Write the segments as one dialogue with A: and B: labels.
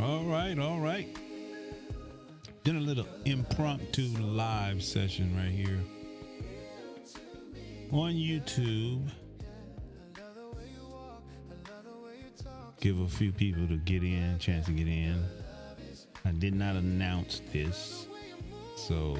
A: All right, all right. Did a little impromptu live session right here on YouTube. Give a few people to get in, chance to get in. I did not announce this, so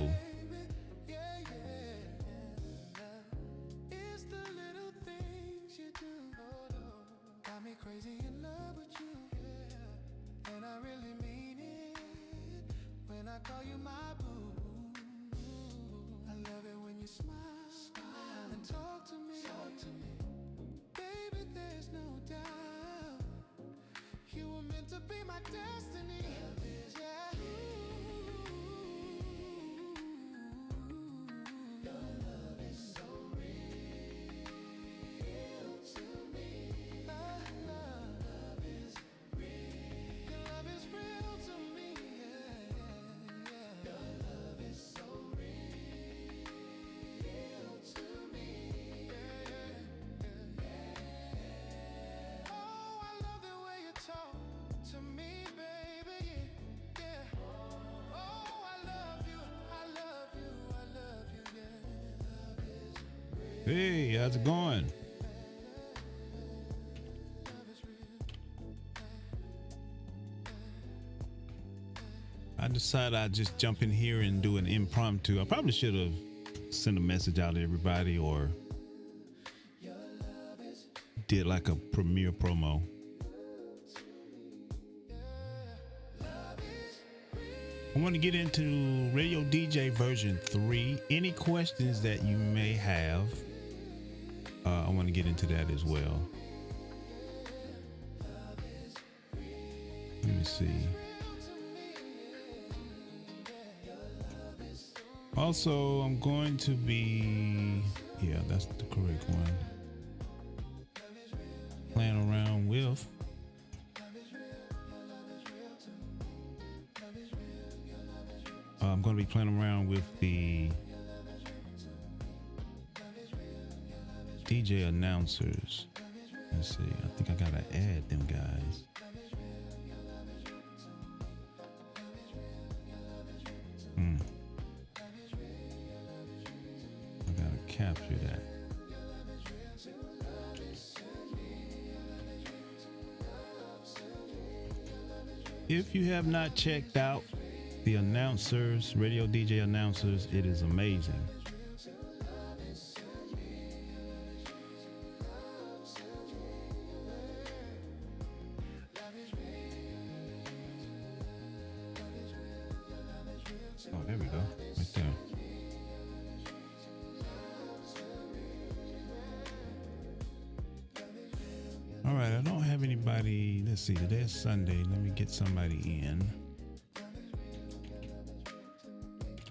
A: hey, how's it going? I decided I'd just jump in here and do an impromptu. I probably should have sent a message out to everybody or did like a premiere promo. I want to get into Radio DJ version 3. Any questions that you may have, I want to get into that as well. Let me see. Also, I'm going to be, yeah, that's the correct one. Playing around with I'm going to be playing around with the DJ announcers. Let's see. I think I got to add them guys. I got to capture that. If you have not checked out the announcers, Radio DJ announcers, it is amazing. Oh, there we go. Right there. All right, I don't have anybody. Let's see, today is Sunday. Let me get somebody in.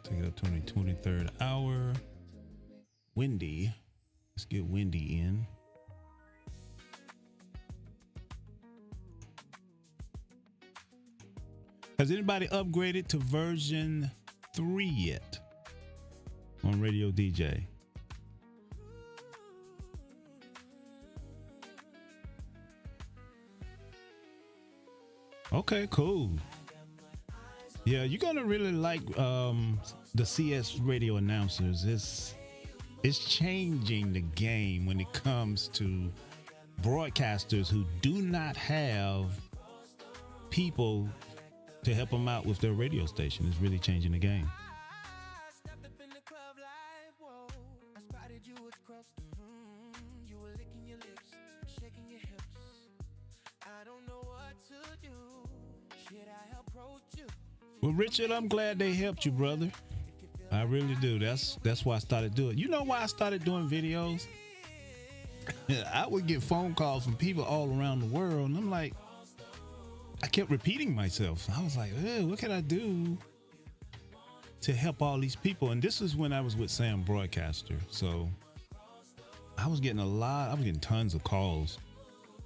A: Take it up to the 23rd hour. Wendy. Let's get Wendy in. Has anybody upgraded to version 3 yet on Radio DJ? Okay, cool. Yeah, you're gonna really like the CS radio announcers. It's changing the game when it comes to broadcasters who do not have people to help them out with their radio station. It's really changing the game. Well, Richard, I'm glad they helped you, brother. I really do. That's why I started doing it. You know why I started doing videos? I would get phone calls from people all around the world, and I'm like, I kept repeating myself. I was like, what can I do to help all these people? And this is when I was with Sam Broadcaster. So I was getting tons of calls.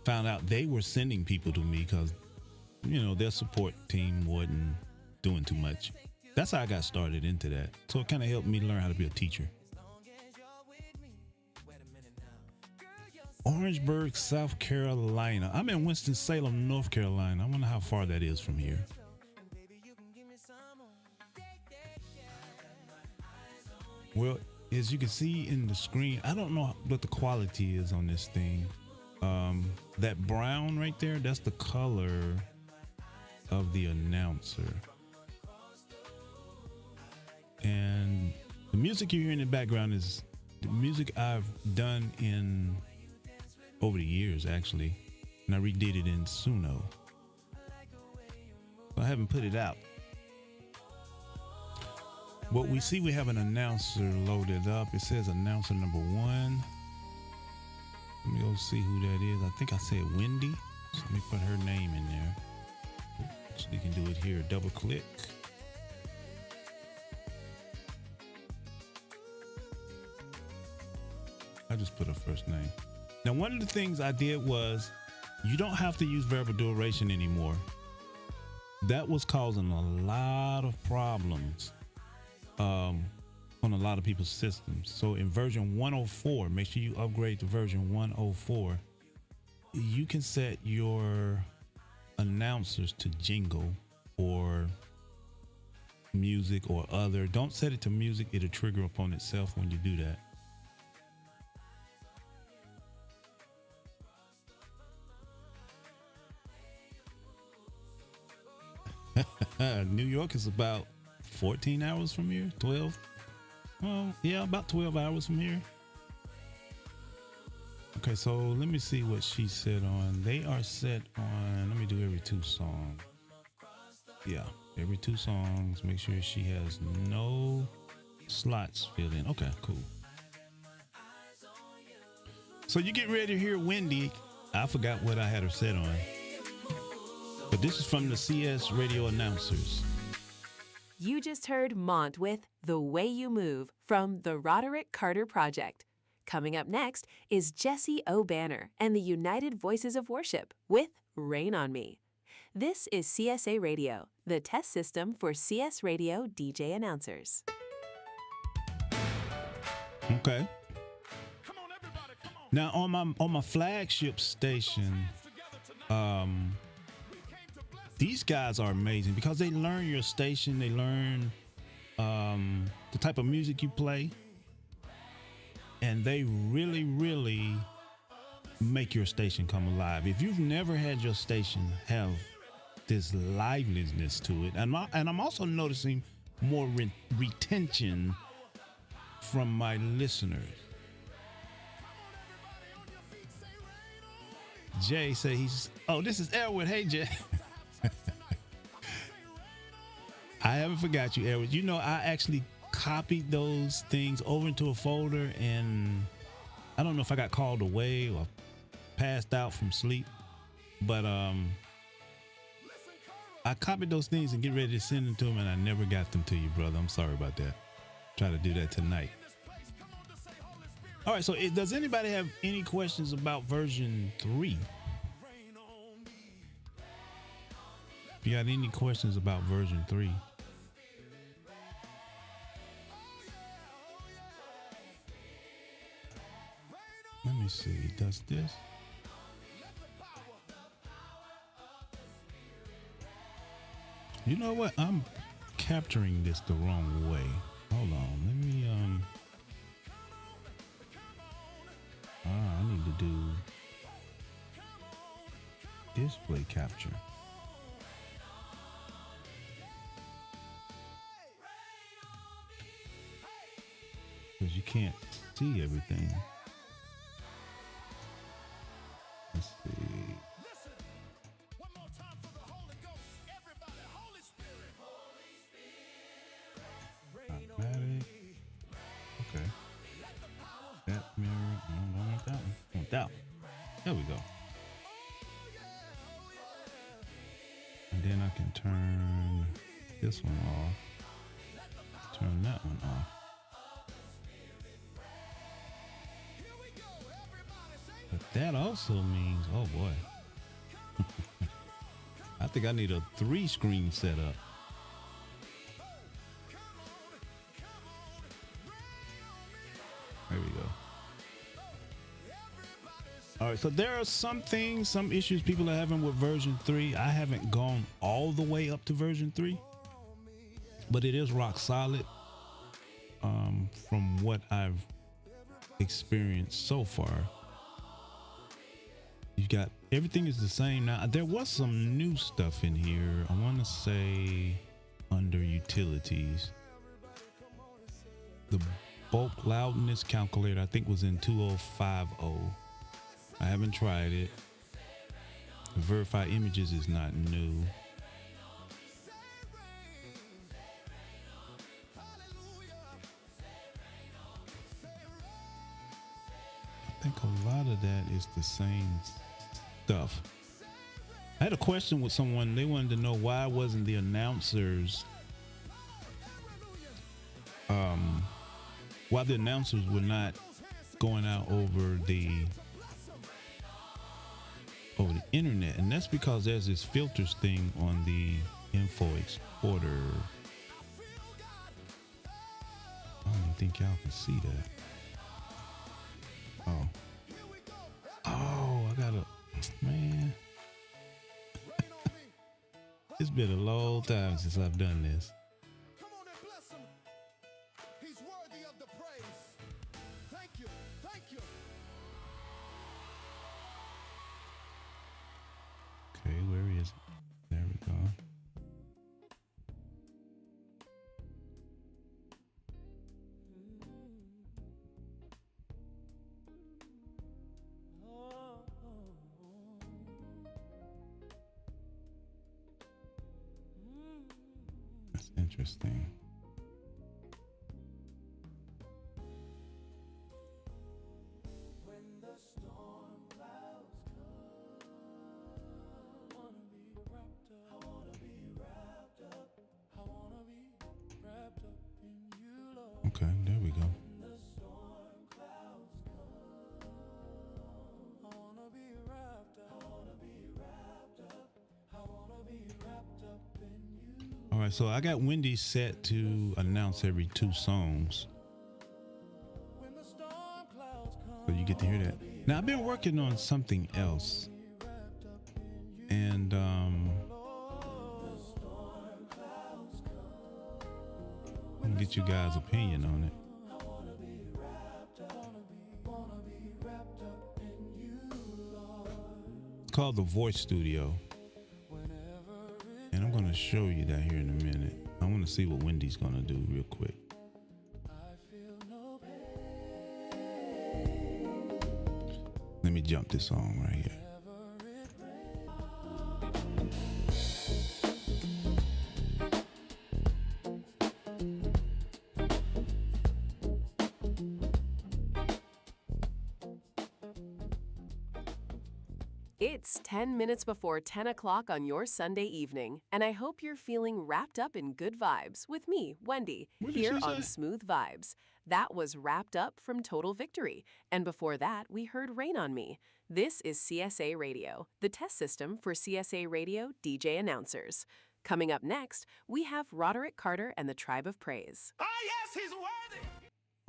A: Found out they were sending people to me because, their support team wasn't doing too much. That's how I got started into that. So it kind of helped me learn how to be a teacher. Orangeburg, South Carolina. I'm in Winston-Salem, North Carolina. I wonder how far that is from here. Well, as you can see in the screen, I don't know what the quality is on this thing. That brown right there, that's the color of the announcer. And the music you hear in the background is the music I've done in over the years, actually. And I redid it in Suno. I haven't put it out. What we see, we have an announcer loaded up. It says announcer number 1. Let me go see who that is. I think I said Wendy. So let me put her name in there. So you can do it here. Double click. I just put her first name. Now, one of the things I did was you don't have to use verbal duration anymore. That was causing a lot of problems on a lot of people's systems. So in version 104, make sure you upgrade to version 104. You can set your announcers to jingle or music or other. Don't set it to music. It'll trigger upon itself when you do that. New York is about 14 hours from here, 12. Well, yeah, about 12 hours from here. Okay, so let me see what she said on. They are set on, let me do every 2 songs. Yeah, every 2 songs. Make sure she has no slots filled in. Okay, cool. So you get ready to hear Wendy. I forgot what I had her set on. But this is from the CS radio announcers.
B: You just heard Mont with The Way You Move from the Roderick Carter Project. Coming up next is Jesse O'Banner and the United Voices of Worship with Rain on Me. This is CSA Radio, the test system for CS Radio DJ announcers.
A: Okay. Now on my flagship station, these guys are amazing because they learn your station. They learn the type of music you play. And they really, really make your station come alive. If you've never had your station have this liveliness to it, and I'm also noticing more retention from my listeners. Jay say this is Elwood. Hey, Jay. I haven't forgot you, Elwood. You know, I actually copied those things over into a folder, and I don't know if I got called away or passed out from sleep, but I copied those things and get ready to send them to him, and I never got them to you, brother. I'm sorry about that. Try to do that tonight. All right, so does anybody have any questions about version 3? If you got any questions about version 3? Let me see, does this? You know what? I'm capturing this the wrong way. Hold on, let me, I need to do display capture. Because you can't see everything. Let's see. Automatic. Okay. That mirror. I don't want that one. I want that one. There we go. And then I can turn this one off. Turn that one off. But that also means, oh boy. I think I need a 3-screen setup. There we go. All right, so there are some things, some issues people are having with version 3. I haven't gone all the way up to version 3, but it is rock solid from what I've experienced so far. You got everything is the same now. There was some new stuff in here. I want to say under utilities, the bulk loudness calculator I think was in 2050. I haven't tried it. Verify images is not new. I think a lot of that is the same stuff. I had a question with someone. They wanted to know why wasn't the announcers, why the announcers were not going out over the internet, and that's because there's this filters thing on the info exporter. I don't even think y'all can see that. I gotta, man. It's been a long time since I've done this.
C: Come on and bless him. He's worthy of the praise. Thank you. Thank you.
A: Okay, where is it? There we go. That's interesting. Okay, there we go. All right, so I got Wendy set to announce every 2 songs. So you get to hear that. Now, I've been working on something else. And I'm gonna get you guys' opinion on it. It's called the Voice Studio. And I'm going to show you that here in a minute. I want to see what Wendy's going to do real quick. Let me jump this song right here.
B: It's 10 minutes before 10 o'clock on your Sunday evening, and I hope you're feeling wrapped up in good vibes with me, Wendy, here on Smooth Vibes. That was Wrapped Up from Total Victory, and before that, we heard Rain on Me. This is CSA Radio, the test system for CSA Radio DJ announcers. Coming up next, we have Roderick Carter and the Tribe of Praise.
C: Ah, yes, he's worthy.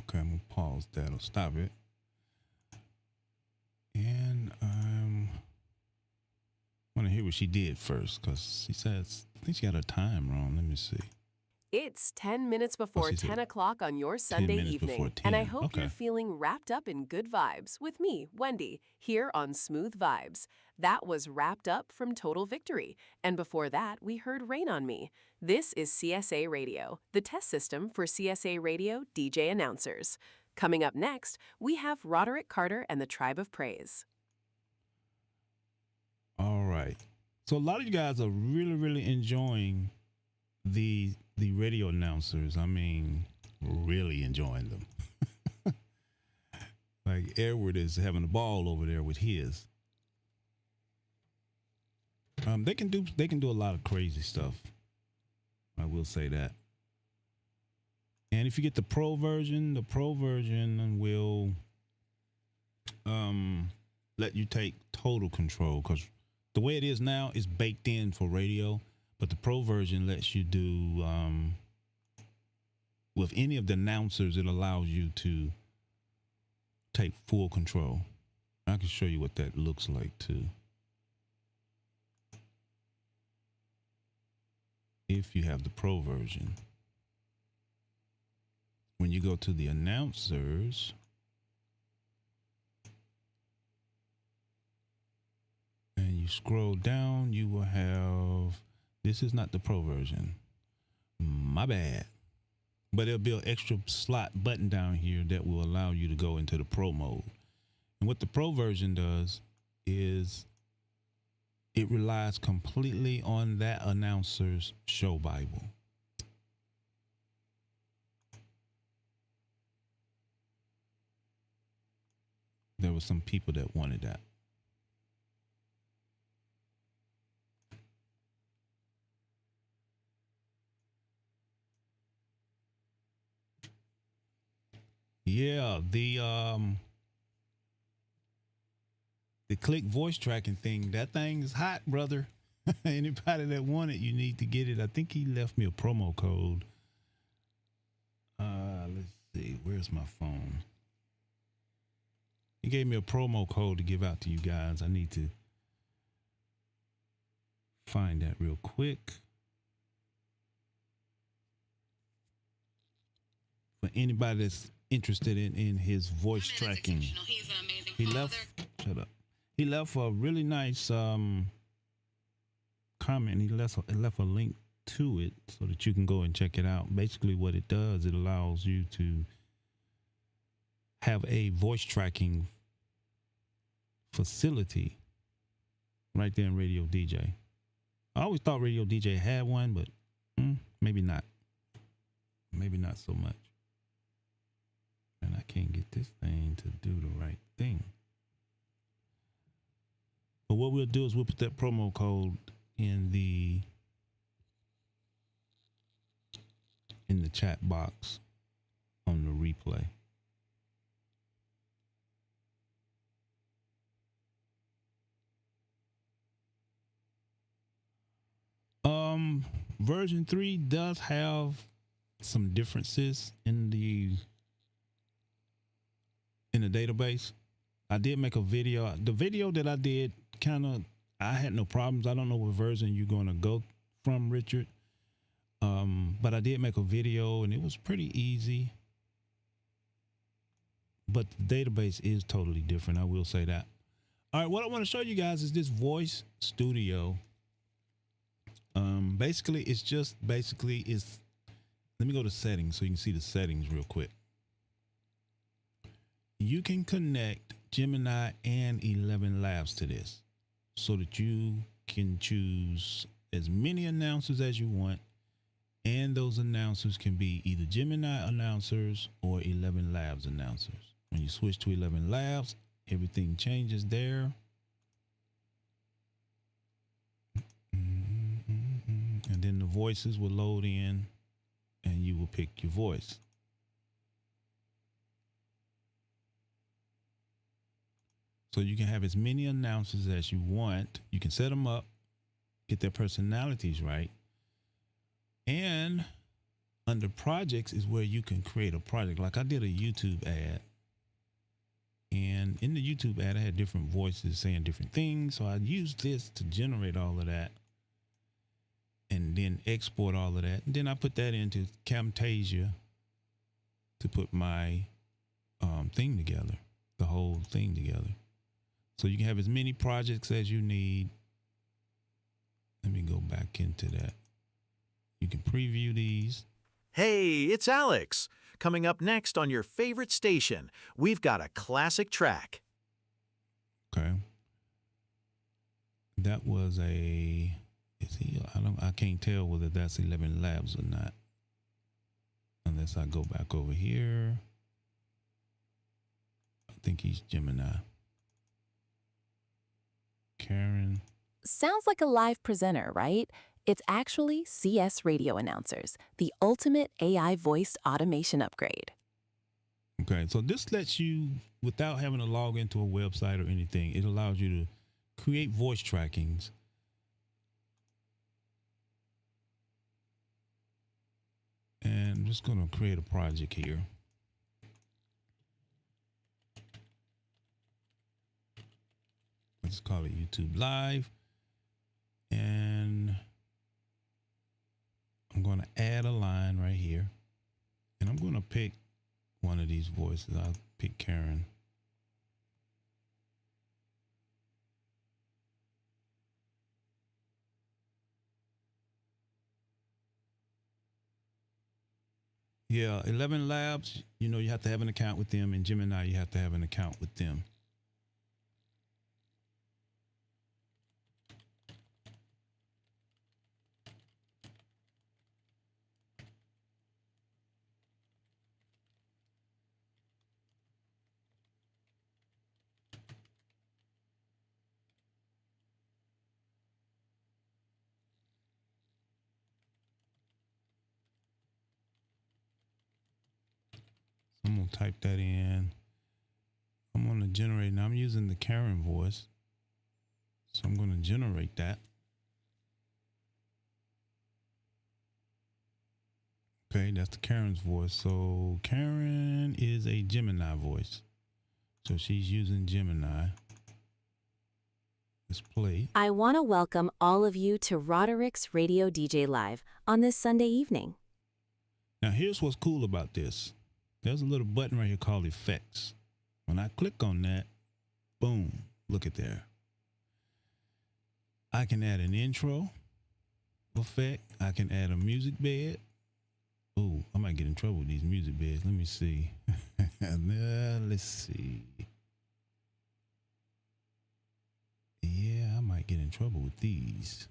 A: Okay, I'm going to pause that. I'll stop it. And I want to hear what she did first, because she says, I think she got her time wrong. Let me see.
B: It's 10 minutes before 10 o'clock on your Sunday evening, and I hope you're feeling wrapped up in good vibes with me, Wendy, here on Smooth Vibes. That was Wrapped Up from Total Victory, and before that, we heard Rain on Me. This is CSA Radio, the test system for CSA Radio DJ announcers. Coming up next, we have Roderick Carter and the Tribe of Praise.
A: All right. So a lot of you guys are really, really enjoying the radio announcers. I mean, really enjoying them. Like Edward is having a ball over there with his. They can do a lot of crazy stuff. I will say that. And if you get the pro version will let you take total control, because the way it is now is baked in for radio, but the pro version lets you do with any of the announcers. It allows you to take full control. I can show you what that looks like too. If you have the pro version. When you go to the announcers, and you scroll down, you will have, this is not the pro version. My bad. But it'll be an extra slot button down here that will allow you to go into the pro mode. And what the pro version does is it relies completely on that announcer's show Bible. There were some people that wanted that. Yeah, the click voice tracking thing, that thing is hot, brother. Anybody that want it, you need to get it. I think he left me a promo code. Let's see, where's my phone? He gave me a promo code to give out to you guys. I need to find that real quick. For anybody that's interested in his voice tracking. He left, shut up. He left a really nice comment. He left a link to it so that you can go and check it out. Basically what it does, it allows you to have a voice tracking facility right there in RadioDJ. I always thought RadioDJ had one, but maybe not. Maybe not so much. And I can't get this thing to do the right thing. But what we'll do is we'll put that promo code in the chat box on the replay. Version 3 does have some differences in the database. I did make a video. The video that I did I had no problems. I don't know what version you're going to go from, Richard. But I did make a video and it was pretty easy. But the database is totally different. I will say that. All right, what I want to show you guys is this voice studio. Basically, let me go to settings so you can see the settings real quick. You can connect Gemini and 11 Labs to this so that you can choose as many announcers as you want. And those announcers can be either Gemini announcers or 11 Labs announcers. When you switch to 11 Labs, everything changes there. And then the voices will load in and you will pick your voice. So you can have as many announcers as you want. You can set them up, get their personalities right. And under projects is where you can create a project. Like I did a YouTube ad. And in the YouTube ad, I had different voices saying different things. So I used this to generate all of that. And then export all of that. And then I put that into Camtasia to put my thing together. The whole thing together. So you can have as many projects as you need. Let me go back into that. You can preview these.
D: Hey, it's Alex. Coming up next on your favorite station, we've got a classic track.
A: Okay. That was I can't tell whether that's 11 Labs or not. Unless I go back over here. I think he's Gemini. Karen.
E: Sounds like a live presenter, right? It's actually CS Radio Announcers, the ultimate AI voiced automation upgrade.
A: Okay, so this lets you, without having to log into a website or anything, it allows you to create voice trackings. And I'm just going to create a project here. just call it YouTube Live. And I'm going to add a line right here. And I'm going to pick one of these voices. I'll pick Karen. Yeah, 11 Labs, you know, you have to have an account with them. And Gemini, you have to have an account with them. I'm going to type that in. I'm going to generate. Now I'm using the Karen voice. So I'm going to generate that. Okay, that's the Karen's voice. So Karen is a Gemini voice. So she's using Gemini. Let's play.
E: I want to welcome all of you to Roderick's Radio DJ Live on this Sunday evening.
A: Now here's what's cool about this. There's a little button right here called Effects. When I click on that, boom, look at there. I can add an intro effect. I can add a music bed. Ooh, I might get in trouble with these music beds. Let me see. Let's see. Yeah, I might get in trouble with these.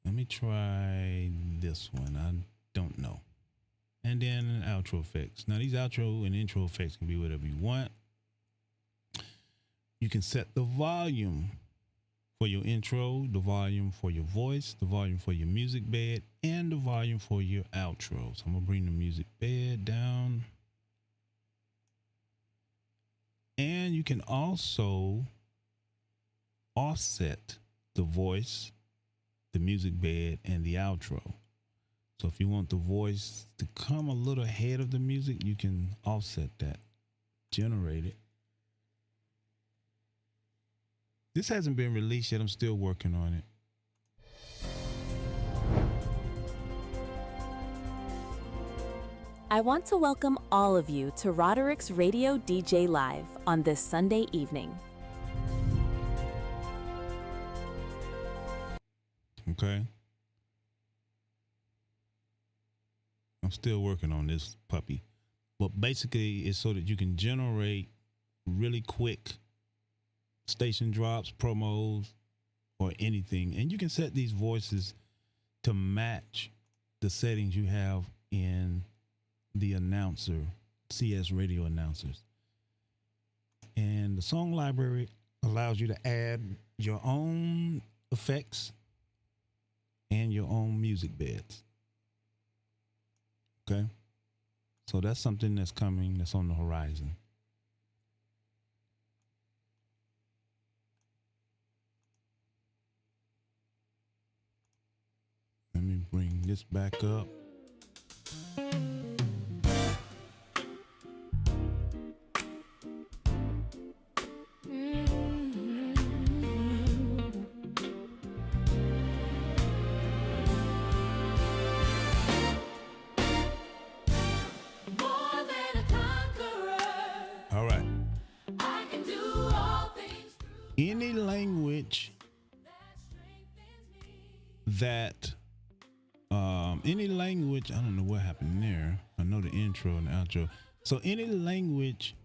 A: Let me try this one. I don't know. And then outro effects. Now these outro and intro effects can be whatever you want. You can set the volume for your intro, the volume for your voice, the volume for your music bed, and the volume for your outro. So I'm gonna bring the music bed down. And you can also offset the voice, the music bed, and the outro. So if you want the voice to come a little ahead of the music, you can offset that, generate it. This hasn't been released yet. I'm still working on it.
E: I want to welcome all of you to Roderick's Radio DJ Live on this Sunday evening.
A: Okay. I'm still working on this puppy. But basically, it's so that you can generate really quick station drops, promos, or anything. And you can set these voices to match the settings you have in the announcer, CS radio announcers. And the song library allows you to add your own effects and your own music beds. Okay? So that's something that's coming, that's on the horizon. Let me bring this back up. All right. Any language that I don't know what happened there. I know the intro and the outro. So any language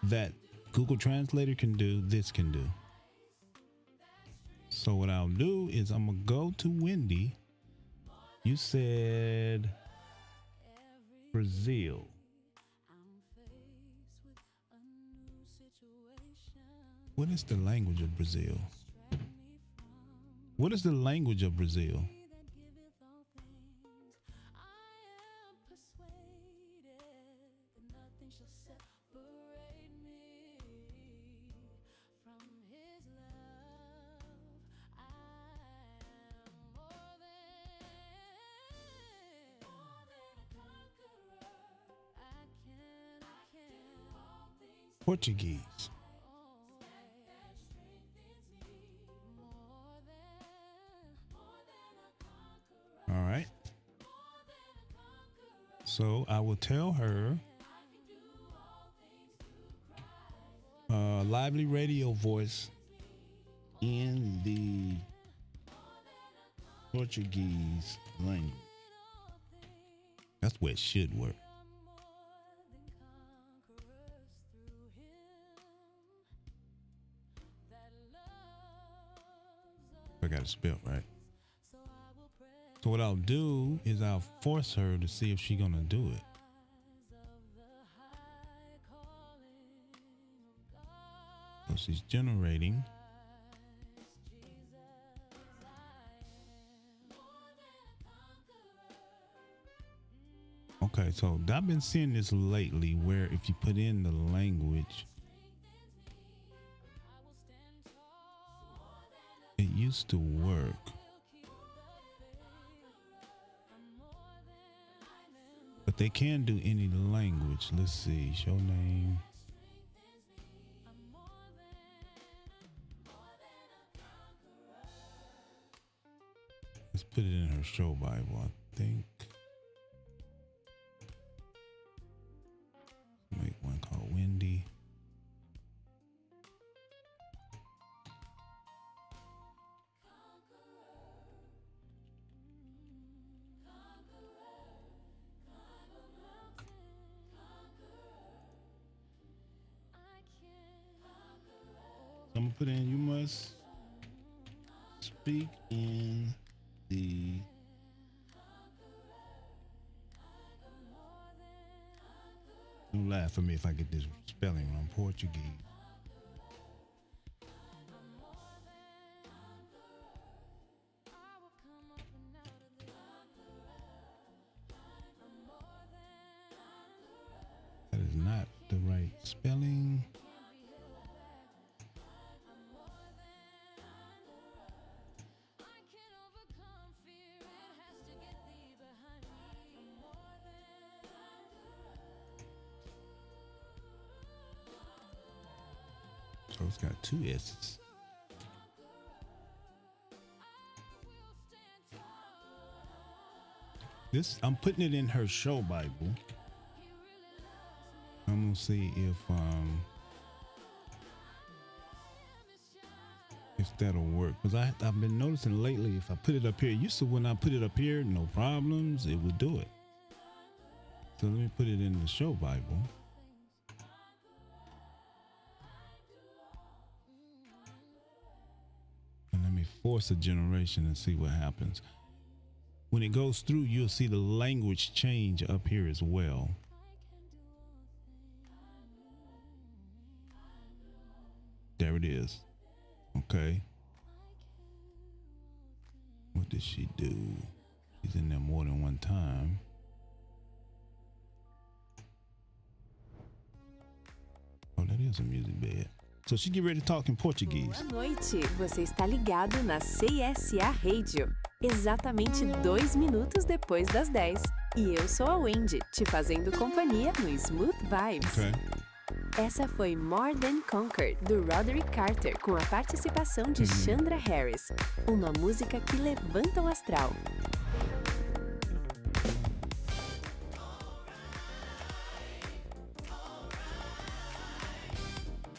A: that Google Translator can do, this can do. So what I'll do is I'm gonna go to Wendy. You said Brazil. What is the language of Brazil? What is the language of Brazil? Portuguese. All right. So I will tell her lively radio voice in the Portuguese language. That's where it should work. I got it spelled right. So what I'll do is I'll force her to see if she's gonna do it. So she's generating. Okay, so I've been seeing this lately where if you put in the language, it used to work. But they can do any language. Let's see, show name. Let's put it in her show Bible, I think. Make one called Wendy. I'm gonna put in, you must speak in the don't laugh at me if I get this spelling wrong. Portuguese. That is not the right spelling. So it's got two S's. This, I'm putting it in her show Bible. I'm gonna see if that'll work. Because I've been noticing lately if I put it up here, used to when I put it up here, no problems, it would do it. So let me put it in the show Bible. Let me force a generation and see what happens. When it goes through, you'll see the language change up here as well. There it is. Okay. What did she do? She's in there more than one time. Oh, that is a music bed. So she get ready to talk in Portuguese.
B: Boa noite, você está ligado na CSA Radio, exatamente 2 minutos depois das 10. E eu sou a Wendy, te fazendo companhia no Smooth Vibes.
A: Okay.
B: Essa foi More Than Conquer, do Roderick Carter, com a participação de Chandra Harris. Uma música que levanta o astral.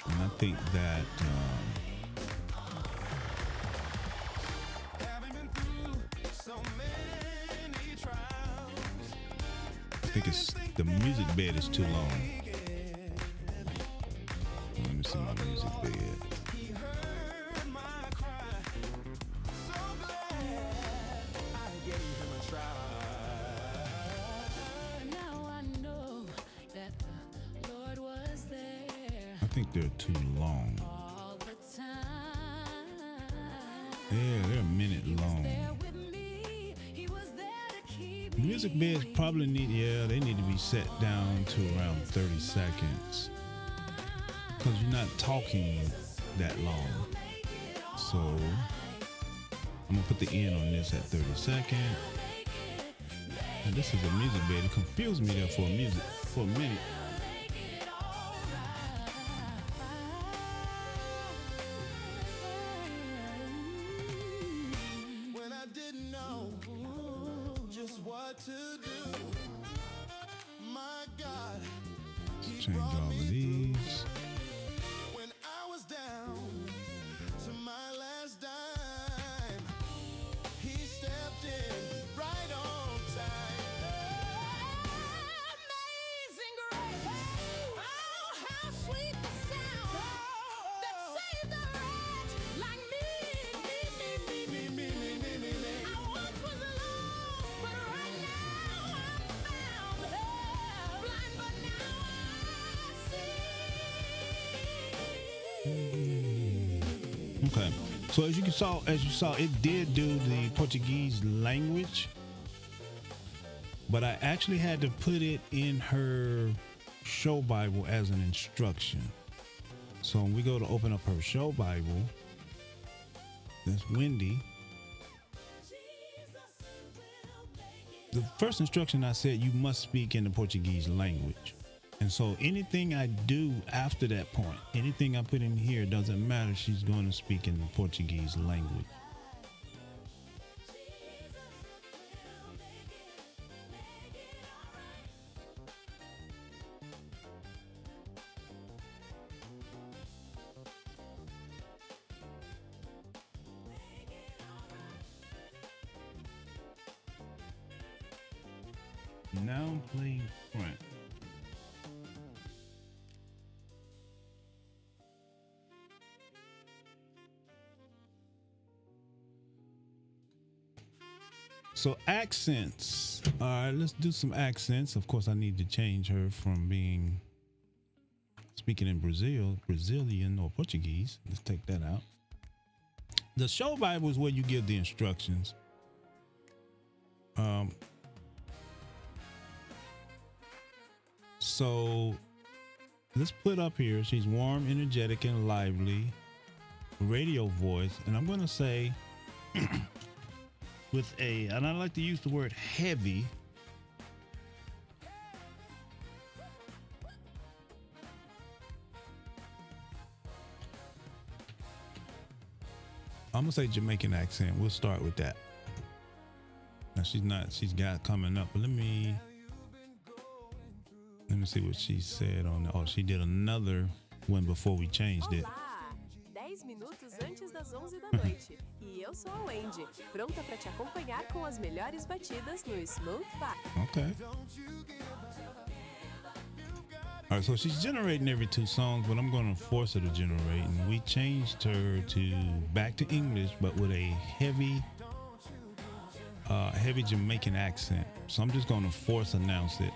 A: And I think that it's the music bed is too long. Let me see my music bed. I think they're too long. Yeah, they're a minute long. Music beds probably they need to be set down to around 30 seconds. Because you're not talking that long. So I'm gonna put the end on this at 30 seconds. And this is a music bed. It confused me there for a minute.
C: When I didn't know what to do. My God, he
A: Change
C: brought
A: all
C: me
A: of these.
C: when I was down to my last dime. He stepped in right on time. Amazing grace. Oh, how sweet the sound that saved a wretch like me. I once was lost, but right now I'm found. Blind, but now I see.
A: Okay. So as you saw, it did do the Portuguese language, but I actually had to put it in her show Bible as an instruction. So when we go to open up her show Bible, that's Wendy. The first instruction I said, you must speak in the Portuguese language. And so anything I do after that point, anything I put in here, doesn't matter. She's going to speak in the Portuguese language. Now I'm playing French. So accents. All right, let's do some accents. Of course, I need to change her from being speaking in Brazilian or Portuguese. Let's take that out. The show Bible is where you give the instructions. So let's put up here, she's warm, energetic, and lively, radio voice. And I'm going to say with and I like to use the word heavy. I'm going to say Jamaican accent. We'll start with that. Now she's got coming up, but let me see what she said on the, she did another one before we changed it.
B: Olá! 10 minutos antes das 11 da noite. E eu sou a Wendy, pronta para te acompanhar com as melhores batidas no Smooth Vibe.
A: Okay. All right, so she's generating every 2 songs, but I'm going to force her to generate. And we changed her to back to English, but with a heavy Jamaican accent. So I'm just going to force announce it.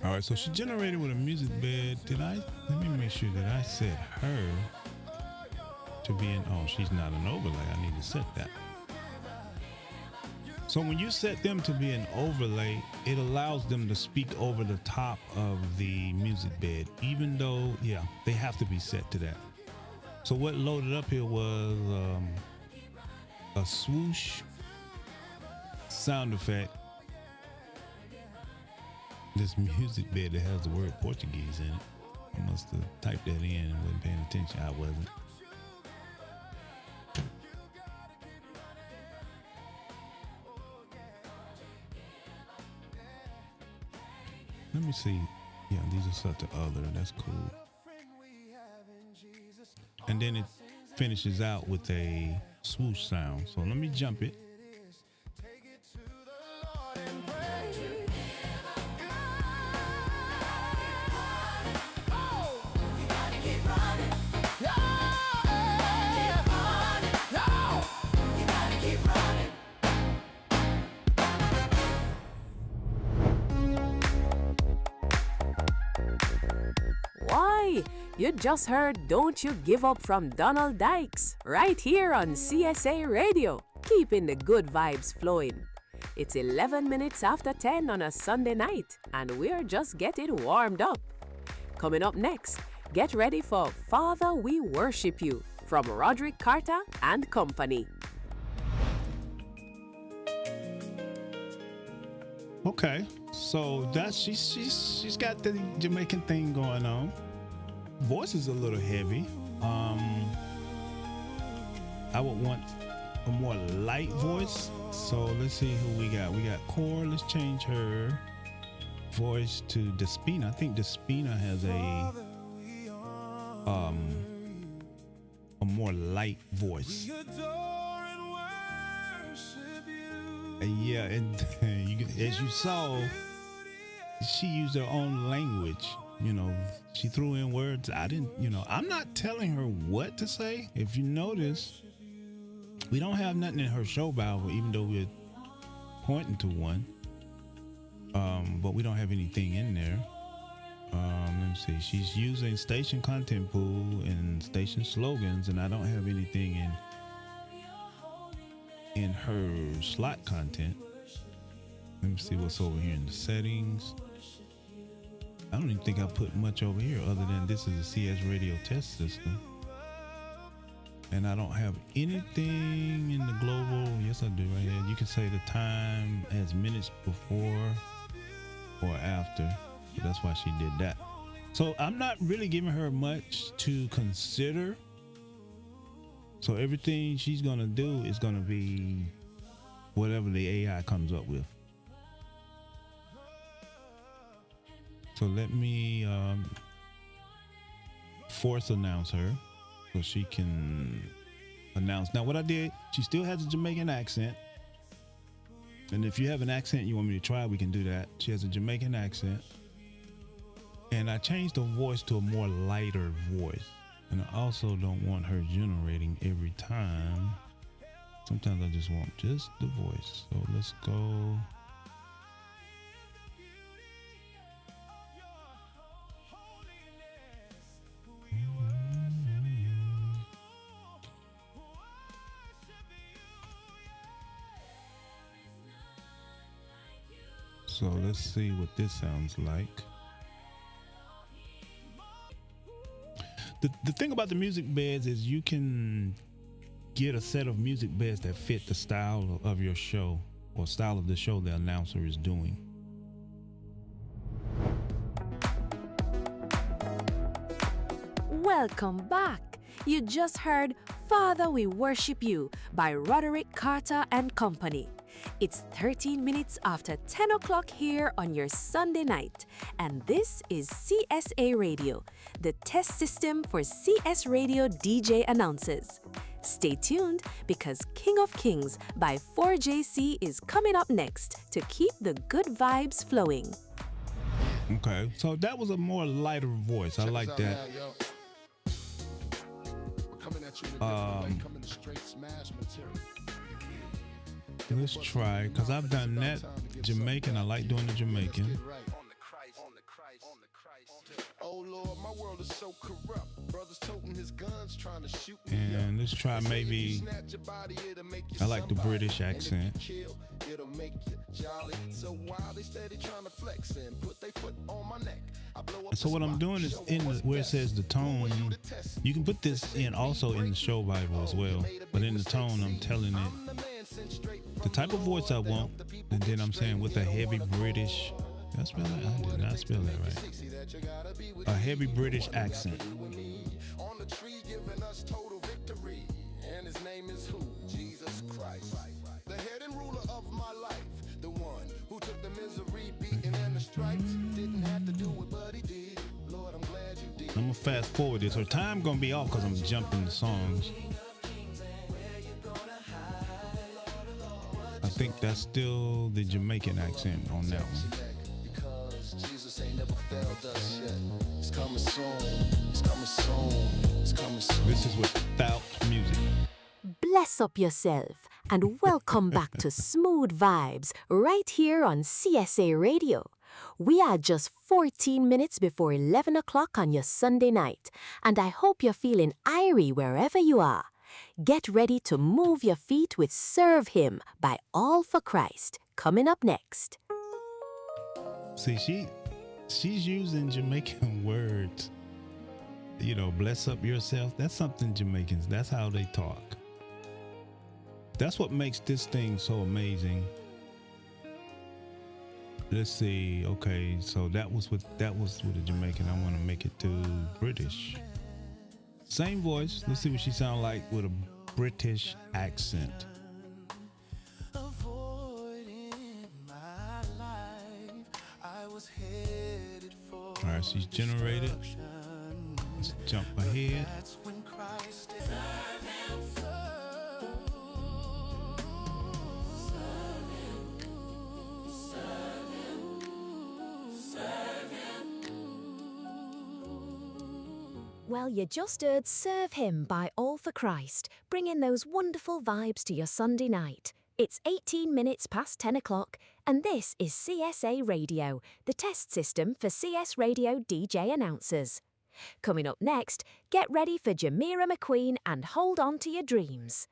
A: All right, so she generated with a music bed. Let me make sure that I set her to be in, she's not an overlay. I need to set that. So when you set them to be an overlay, it allows them to speak over the top of the music bed, even though, they have to be set to that. So what loaded up here was a swoosh sound effect. This music bed that has the word Portuguese in it. I must have typed that in and wasn't paying attention. I wasn't. Let me see. Yeah, these are set to other. That's cool. And then it finishes out with a swoosh sound. So let me jump it.
B: Why? You just heard Don't You Give Up from Donald Dykes, right here on CSA Radio, keeping the good vibes flowing. It's 11 minutes after 10 on a Sunday night, and we're just getting warmed up. Coming up next, get ready for Father We Worship You from Roderick and Company.
A: Okay, so that's she's got the Jamaican thing going on. Voice is a little heavy. I would want a more light voice. So let's see who we got. We got Core. Let's change her voice to Despina. I think Despina has a more light voice. Yeah, and as you saw, she used her own language. You know, she threw in words I didn't. I'm not telling her what to say. If you notice, we don't have nothing in her show Bible, even though we're pointing to one. But we don't have anything in there. Let me see. She's using station content pool and station slogans, and I don't have anything in her slot content. Let me see what's over here in the settings. I don't even think I put much over here other than this is a CS radio test system. And I don't have anything in the global. Yes, I do right here. You can say the time as minutes before or after. So that's why she did that. So I'm not really giving her much to consider. So everything she's going to do is going to be whatever the AI comes up with. So let me force announce her so she can announce. Now what I did, she still has a Jamaican accent. And if you have an accent you want me to try, we can do that. She has a Jamaican accent. And I changed the voice to a more lighter voice. And I also don't want her generating every time. Sometimes I just want just the voice. So let's go. So let's see what this sounds like. The thing about the music beds is you can get a set of music beds that fit the style of your show or style of the show the announcer is doing.
B: Welcome back. You just heard Father We Worship You by Roderick, Carter and Company. It's 13 minutes after 10 o'clock here on your Sunday night, and this is CSA Radio, the test system for CS Radio DJ announcers. Stay tuned because King of Kings by 4JC is coming up next to keep the good vibes flowing.
A: Okay, so that was a more lighter voice. I like that. Let's try, because I've done that Jamaican. I like doing the Jamaican. And let's try maybe, I like the British accent. And so what I'm doing is in where it says the tone, you can put this in also in the show Bible as well. But in the tone, I'm telling it the type of voice I want, and then I'm saying with a heavy British. Did I spell that? I did not spell that right. A heavy British accent. And his name is who? Jesus Christ. The head and ruler of my life. The one who took the misery, beating and the stripes. Didn't have to do it, but he did. Lord, I'm glad you did. I'm gonna fast forward this. Her time gonna be off because I'm jumping the songs. I think that's still the Jamaican accent on that one. Because Jesus ain't never failed us yet. It's coming soon. It's coming soon. It's coming soon. This is without music.
B: Bless up yourself and welcome back to Smooth Vibes right here on CSA Radio. We are just 14 minutes before 11 o'clock on your Sunday night, and I hope you're feeling irie wherever you are. Get ready to move your feet with Serve Him by All for Christ, coming up next.
A: See, she's using Jamaican words. You know, bless up yourself. That's something Jamaicans, that's how they talk. That's what makes this thing so amazing. Let's see. Okay, so that was with the Jamaican. I want to make it to British. Same voice. Let's see what she sounds like with a British accent. All right, she's generated. Let's jump ahead.
F: Well, you just heard Serve Him by All for Christ, bringing those wonderful vibes to your Sunday night. It's 18 minutes past 10 o'clock, and this is CSA Radio, the test system for CS Radio DJ announcers. Coming up next, get ready for Jamira McQueen and Hold On to Your Dreams.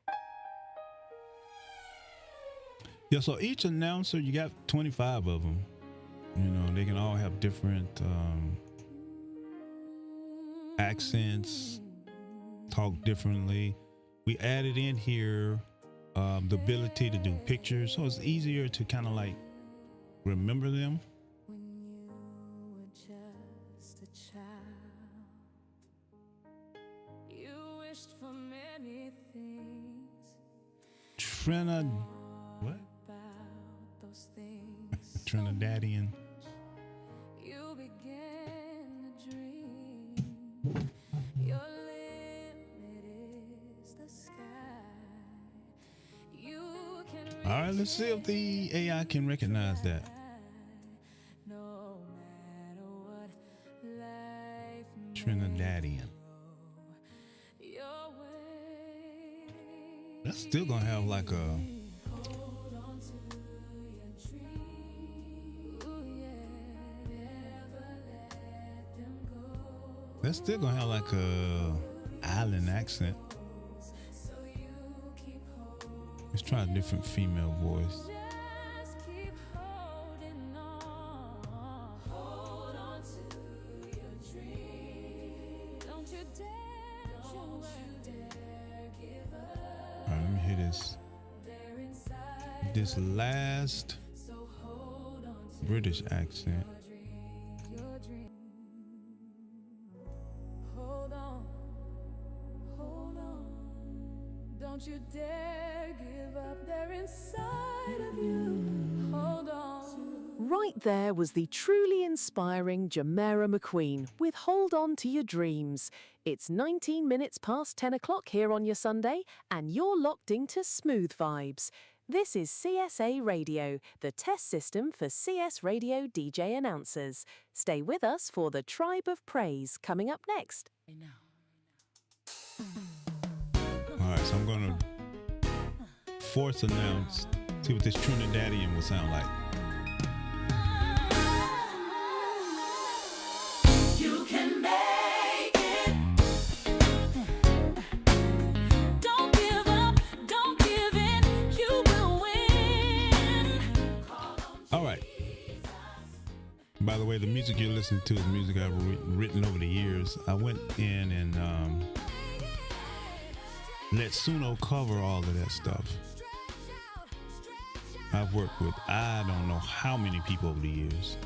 A: Yeah, so each announcer, you got 25 of them. You know, they can all have different accents, talk differently. We added in here the ability to do pictures, so it's easier to kind of like remember them.
C: When you were just a child, you wished for many things.
A: What?
C: About those things.
A: Trinidadian.
C: You began to dream. Your limit is the sky. You can
A: All right, let's see if the AI can recognize that.
C: no matter what life
A: Trinidadian.
C: your way.
A: That's still gonna have like a
C: Hold on to your dreams. Ooh, yeah. Never let them go.
A: that's still gonna have like a island accent.
C: So you keep holding.
A: Let's try a different female voice.
C: Just keep holding on. Hold on to your dreams. Don't you dare give up.
A: All right, let me hear this.
C: They're inside.
A: This last
C: So hold on to
A: British accent.
C: your dream. Hold on. Hold on. Don't you dare give up. They're inside of you. Hold on.
B: Right there was the truly inspiring Jamira McQueen with Hold On to Your Dreams. It's 19 minutes past 10 o'clock here on your Sunday, and you're locked into Smooth Vibes. This is CSA Radio, the test system for CS Radio DJ announcers. Stay with us for the Tribe of Praise coming up next.
A: All right, so I'm gonna force announce, see what this Trinidadian will sound like.
C: You can make it. Don't give up. Don't give in. You will win.
A: All right. By the way, the music you're listening to is music I've written over the years. I went in and let Suno cover all of that stuff. I've worked with I don't know how many people over the years.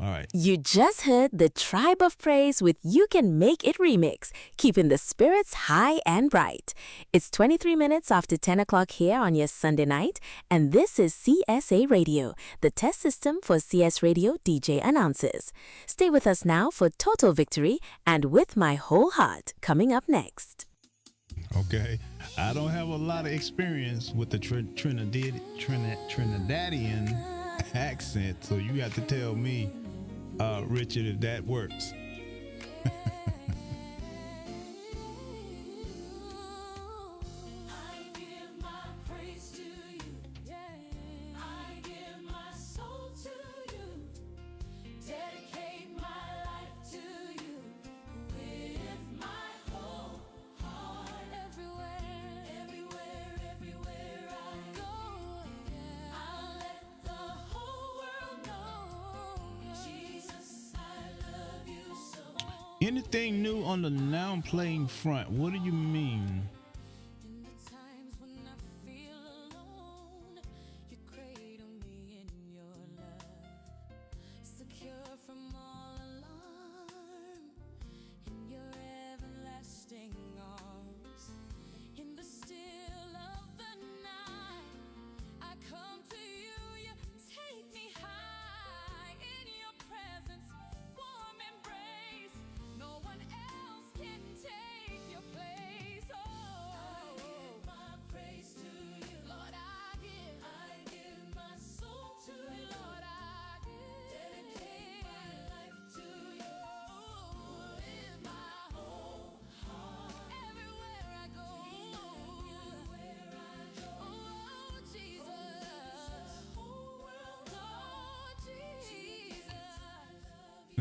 A: All right.
F: You just heard the Tribe of Praise with You Can Make It remix, keeping the spirits high and bright. It's 23 minutes after 10 o'clock here on your Sunday night, and this is CSA Radio, the test system for CS Radio DJ announcers. Stay with us now for Total Victory and With My Whole Heart coming up next.
A: Okay. I don't have a lot of experience with the Trinidadian accent, so you have to tell me, Richard, if that works.
C: I give my praise to you. I give my soul to you. Dedicate my life to you. With my whole heart. Everywhere I go, I'll let the whole world know. Jesus, I love you so.
A: Anything new on the now playing front? What do you mean?
C: In the times when I feel alone,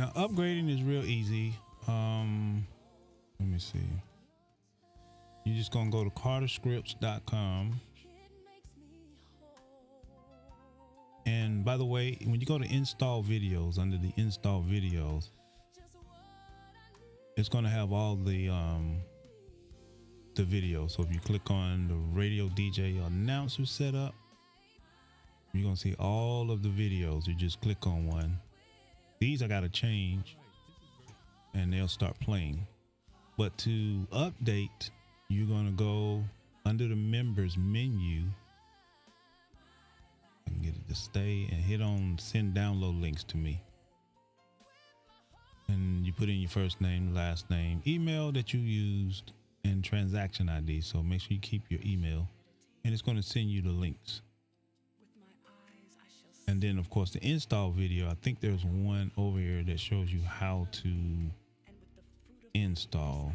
A: Now upgrading is real easy. Let me see. You're just gonna go to carterscripts.com. And by the way, when you go to install videos, under the install videos, it's gonna have all the videos. So if you click on the Radio DJ announcer setup, you're gonna see all of the videos. You just click on one. These I gotta change, and they'll start playing. But to update, you're gonna go under the members menu. I can get it to stay and hit on send download links to me. And you put in your first name, last name, email that you used, and transaction ID. So make sure you keep your email, and it's going to send you the links. And then of course the install video, I think there's one over here that shows you how to install.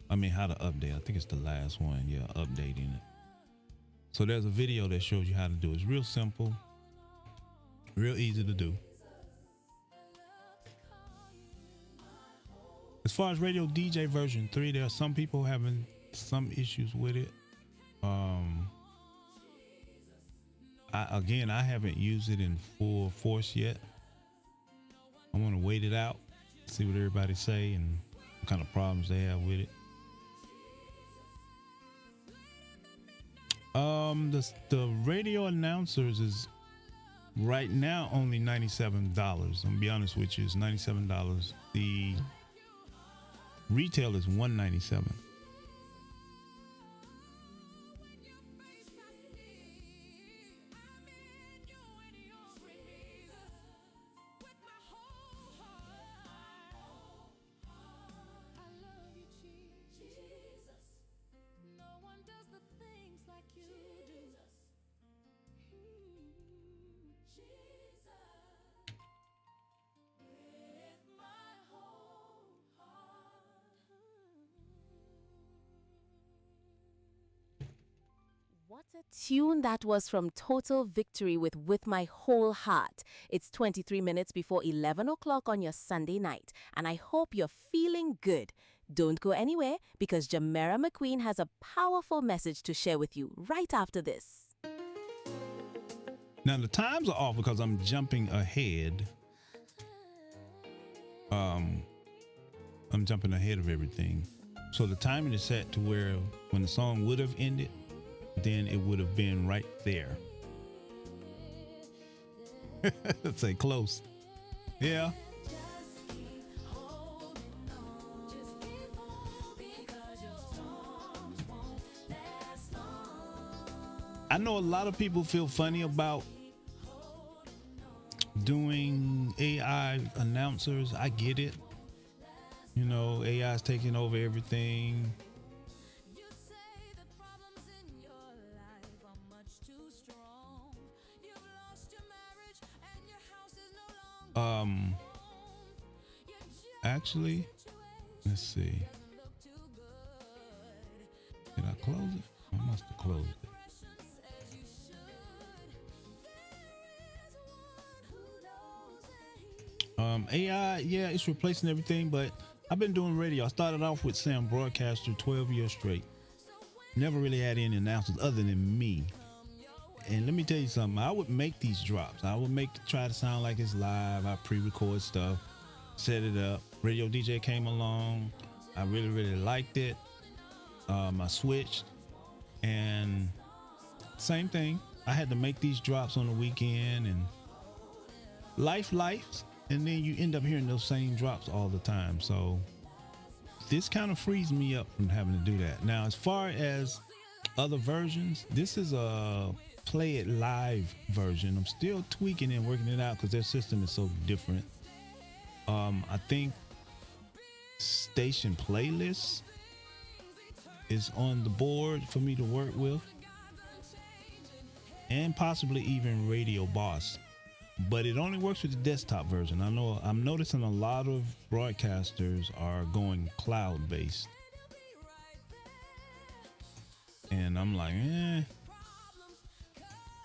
A: How to update. I think it's the last one. Yeah, updating it. So there's a video that shows you how to do it. It's real simple, real easy to do. As far as Radio DJ version 3, there are some people having some issues with it. I haven't used it in full force yet. I want to wait it out, see what everybody say and what kind of problems they have with it. The radio announcers is right now only $97. I'm gonna be honest with you, it's $97. The retail is $197.
F: What a tune that was from Total Victory with My Whole Heart. It's 23 minutes before 11 o'clock on your Sunday night, and I hope you're feeling good. Don't go anywhere, because Jamera McQueen has a powerful message to share with you right after this.
A: Now the times are off because I'm jumping ahead. I'm jumping ahead of everything. So the timing is set to where when the song would have ended, then it would have been right there. Let's say close. Yeah. I know a lot of people feel funny about doing AI announcers. I get it. You know, AI is taking over everything. Actually, let's see. Did I close it? I must have closed it. AI, yeah, it's replacing everything, but I've been doing radio. I started off with Sam Broadcaster 12 years straight. Never really had any announcers other than me. And let me tell you something, I would make these drops. I would try to sound like it's live. I pre-record stuff, set it up. Radio DJ came along. I really, really liked it. I switched, and same thing. I had to make these drops on the weekend, and life, and then you end up hearing those same drops all the time. So this kind of frees me up from having to do that. Now, as far as other versions, this is a play it live version. I'm still tweaking and working it out because their system is so different. I think station playlists is on the board for me to work with, and possibly even Radio Boss, but it only works with the desktop version. I know I'm noticing a lot of broadcasters are going cloud based, and I'm like,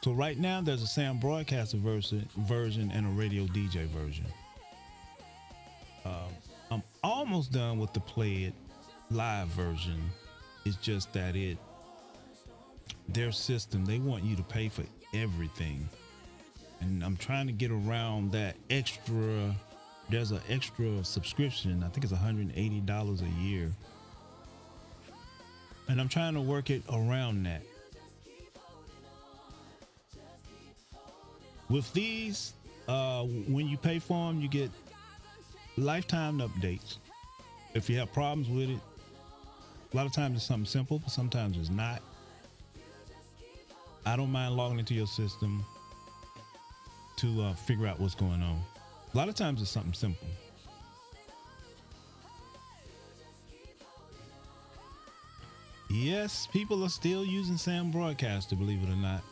A: So right now there's a Sam Broadcaster version and a Radio DJ version. I'm almost done with the Play It live version. It's just that their system, they want you to pay for everything. And I'm trying to get around that extra. There's an extra subscription. I think it's $180 a year. And I'm trying to work it around that. With these, when you pay for them, you get lifetime updates. If you have problems with it, a lot of times it's something simple, but sometimes it's not. I don't mind logging into your system to figure out what's going on. A lot of times it's something simple. Yes, people are still using Sam Broadcaster, believe it or not.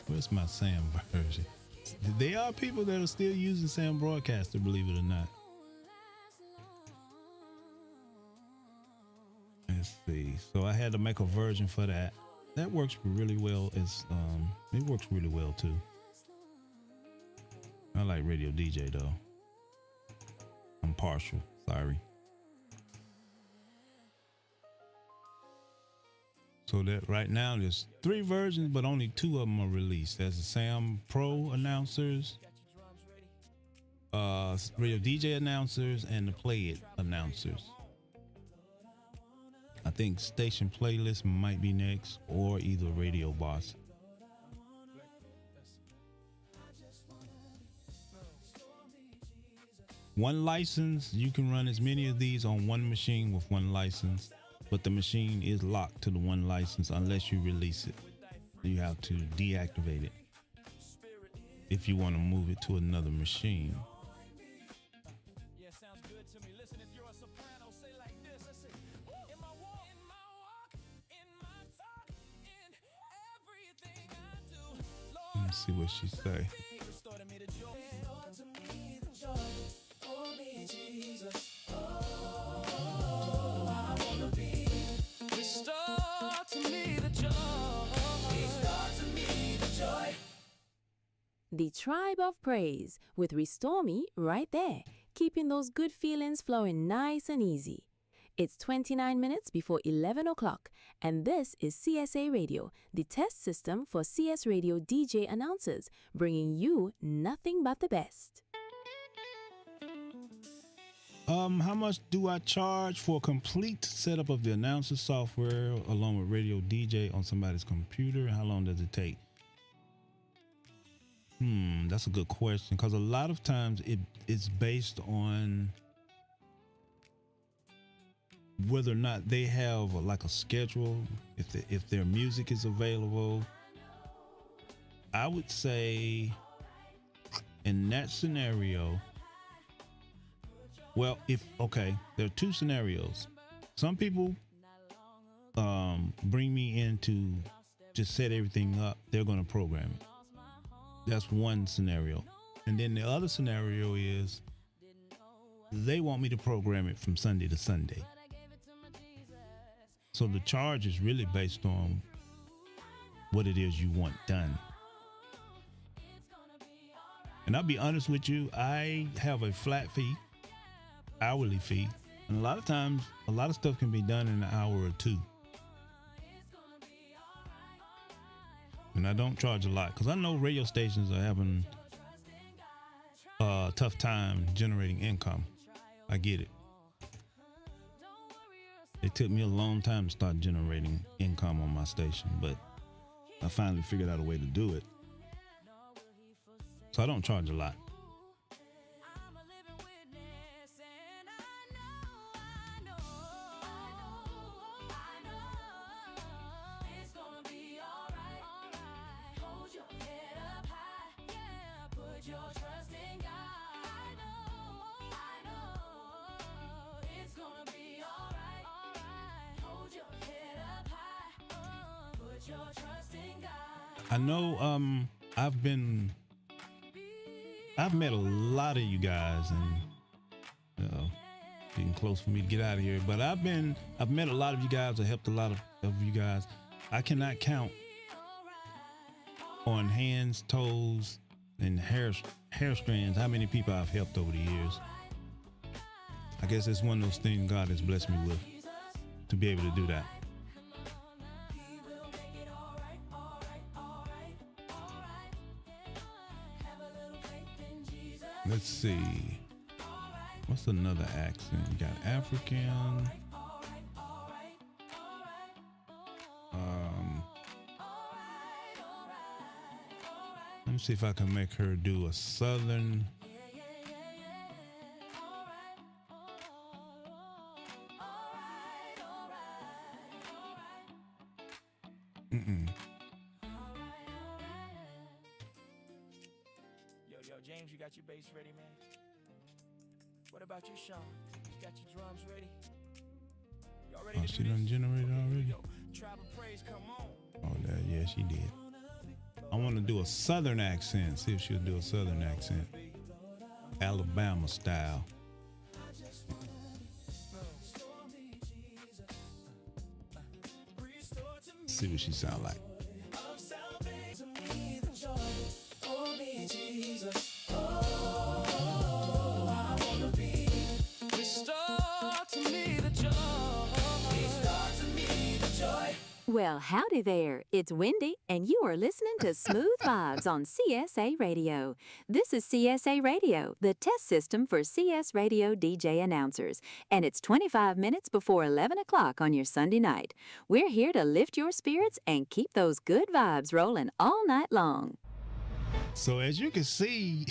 A: Where's my Sam version? There are people that are still using Sam Broadcaster, believe it or not. Let's see. So I had to make a version for that. That works really well. It works really well too. I like RadioDJ though. I'm partial. Sorry. So that right now there's 3 versions, but only 2 of them are released. There's the Sam Pro announcers, RadioDJ announcers, and the Play It announcers. I think Station Playlist might be next, or either Radio Boss. One license, you can run as many of these on one machine with one license, but the machine is locked to the one license unless you release it. You have to deactivate it if you want to move it to another machine. Let me see what she say.
F: The Tribe of Praise with Restore Me right there, keeping those good feelings flowing nice and easy. It's 29 minutes before 11 o'clock, and this is CSA Radio, the test system for CS Radio DJ announcers, bringing you nothing but the best.
A: How much do I charge for a complete setup of the announcer software along with RadioDJ on somebody's computer? How long does it take? That's a good question, because a lot of times it's based on whether or not they have like a schedule, if their music is available. I would say in that scenario, well, there are 2 scenarios. Some people bring me in to just set everything up. They're going to program it. That's one scenario. And then the other scenario is they want me to program it from Sunday to Sunday. So the charge is really based on what it is you want done. And I'll be honest with you, I have a flat fee, hourly fee. And a lot of times, a lot of stuff can be done in an hour or 2. And I don't charge a lot because I know radio stations are having a tough time generating income. I get it. It took me a long time to start generating income on my station, but I finally figured out a way to do it. So I don't charge a lot. I know I've met a lot of you guys, and getting close for me to get out of here, but I've met a lot of you guys. I helped a lot of you guys. I cannot count on hands, toes, and hair hair strands, how many people I've helped over the years. I guess it's one of those things God has blessed me with, to be able to do that. Let's see. What's another accent? You got African. Let me see if I can make her do a southern.
G: Yo, James, you got your bass ready, man? What about you, Sean? You got your drums ready? Y'all ready to
A: She
G: do
A: done
G: this?
A: generated already?
G: Yo, Tribe of Praise, come on.
A: Oh, yeah, she did. I want to do a southern accent. See if she'll do a southern accent. Alabama style. See what she sound like.
F: Well, howdy there. It's Wendy, and you are listening to Smooth Vibes on CSA Radio. This is CSA Radio, the test system for CS Radio DJ announcers, and it's 25 minutes before 11 o'clock on your Sunday night. We're here to lift your spirits and keep those good vibes rolling all night long.
A: So as you can see,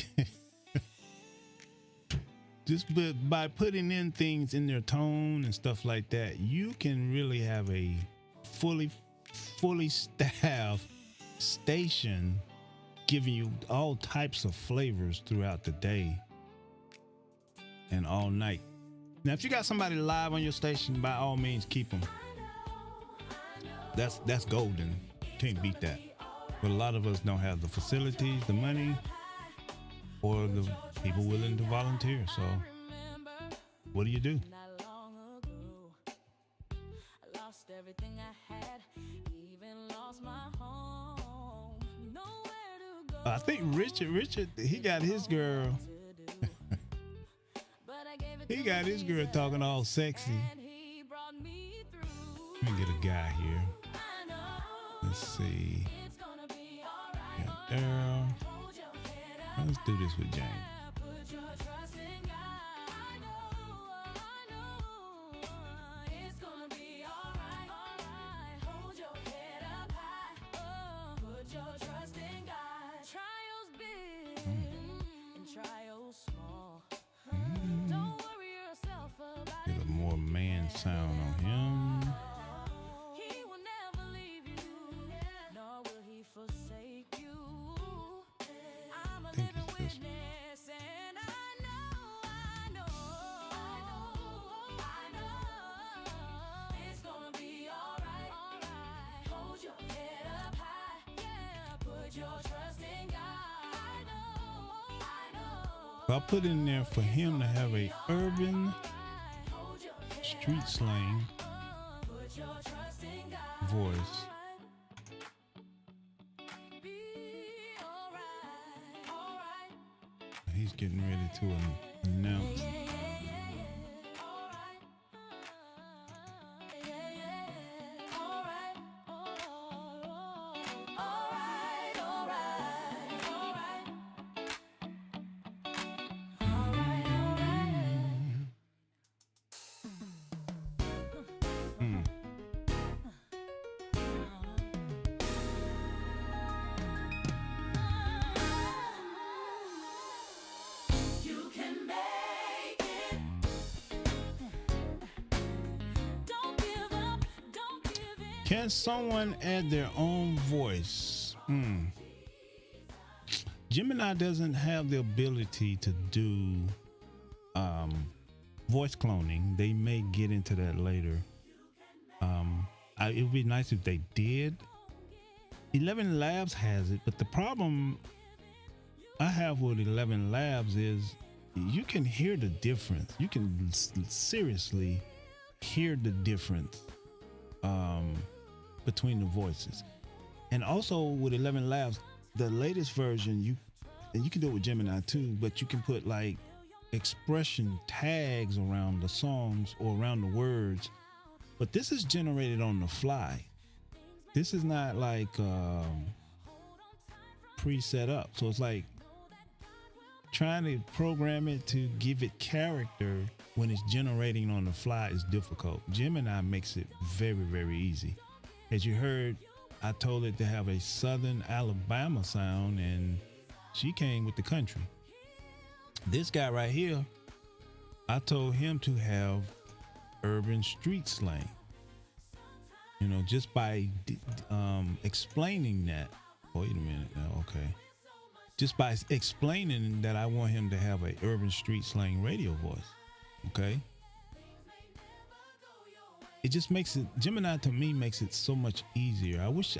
A: just by putting in things in their tone and stuff like that, you can really have a fully staffed station giving you all types of flavors throughout the day and all night. Now, if you got somebody live on your station, by all means, keep them. That's golden. Can't beat that. But a lot of us don't have the facilities, the money, or the people willing to volunteer. So what do you do?
C: Everything I had, even lost my home. Nowhere to go.
A: I think Richard, he got his girl. He got his girl talking all sexy. Let me get a guy here. Let's see. Got Daryl. Let's do this with James. Get a more man sound on him.
C: He will never leave you, nor will he forsake you. I'm a living witness, and I know it's gonna be alright. Hold your head up high, yeah. Put your trust in God. I know.
A: I put in there for him to have a urban street slang voice. He's getting ready to announce. Can someone add their own voice? Gemini doesn't have the ability to do voice cloning. They may get into that later. It would be nice if they did. 11 Labs has it, but the problem I have with 11 Labs is you can hear the difference. You can seriously hear the difference between the voices. And also with 11 Labs, the latest version, and you can do it with Gemini too, but you can put like expression tags around the songs or around the words. But this is generated on the fly. This is not like pre-set up. So it's like trying to program it to give it character when it's generating on the fly is difficult. Gemini makes it very, very easy. As you heard, I told it to have a Southern Alabama sound, and she came with the country. This guy right here, I told him to have urban street slang. You know, just by explaining that. Wait a minute now, okay. Just by explaining that I want him to have a urban street slang radio voice, okay? It just makes it, Gemini to me makes it so much easier. I wish,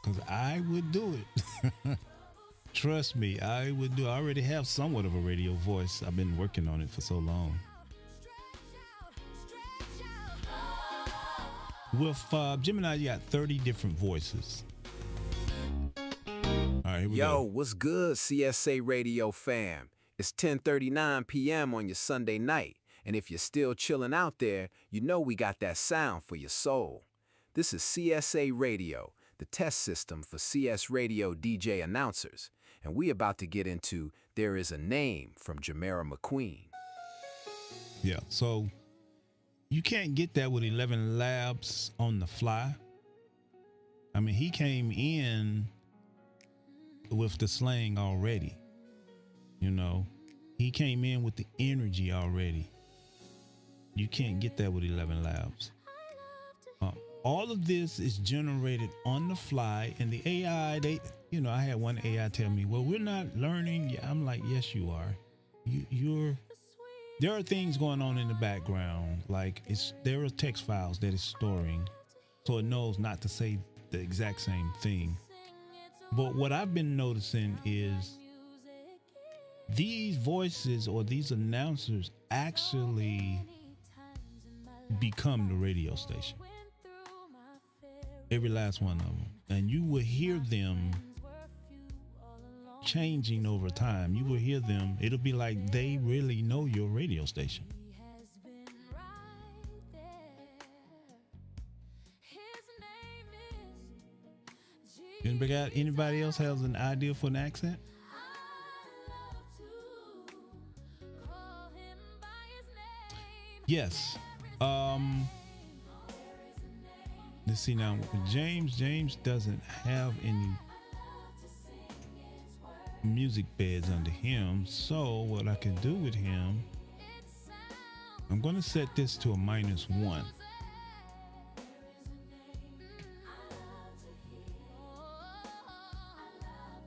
A: because I would do it. Trust me, I would do. I already have somewhat of a radio voice. I've been working on it for so long. With Gemini, you got 30 different voices. All right, here we
H: Yo,
A: go.
H: what's good, CSA Radio fam? It's 10:39 p.m. on your Sunday night, and if you're still chilling out there, you know we got that sound for your soul. This is CSA Radio, the test system for CS Radio DJ announcers, and we about to get into There Is a Name from Jamera McQueen.
A: Yeah, so you can't get that with 11 Labs on the fly. I mean, he came in with the slang already. You know, he came in with the energy already. You can't get that with 11 Labs. All of this is generated on the fly, and the AI, I had one AI tell me, well, we're not learning. Yeah, I'm like, yes, you are. There are things going on in the background, like there are text files that it's storing, so it knows not to say the exact same thing. But what I've been noticing is these voices or these announcers actually become the radio station. Every last one of them. And you will hear them changing over time. You will hear them. It'll be like they really know your radio station. Anybody else has an idea for an accent? Yes. Let's see now. James doesn't have any music beds under him. So what I can do with him, I'm going to set this to a -1.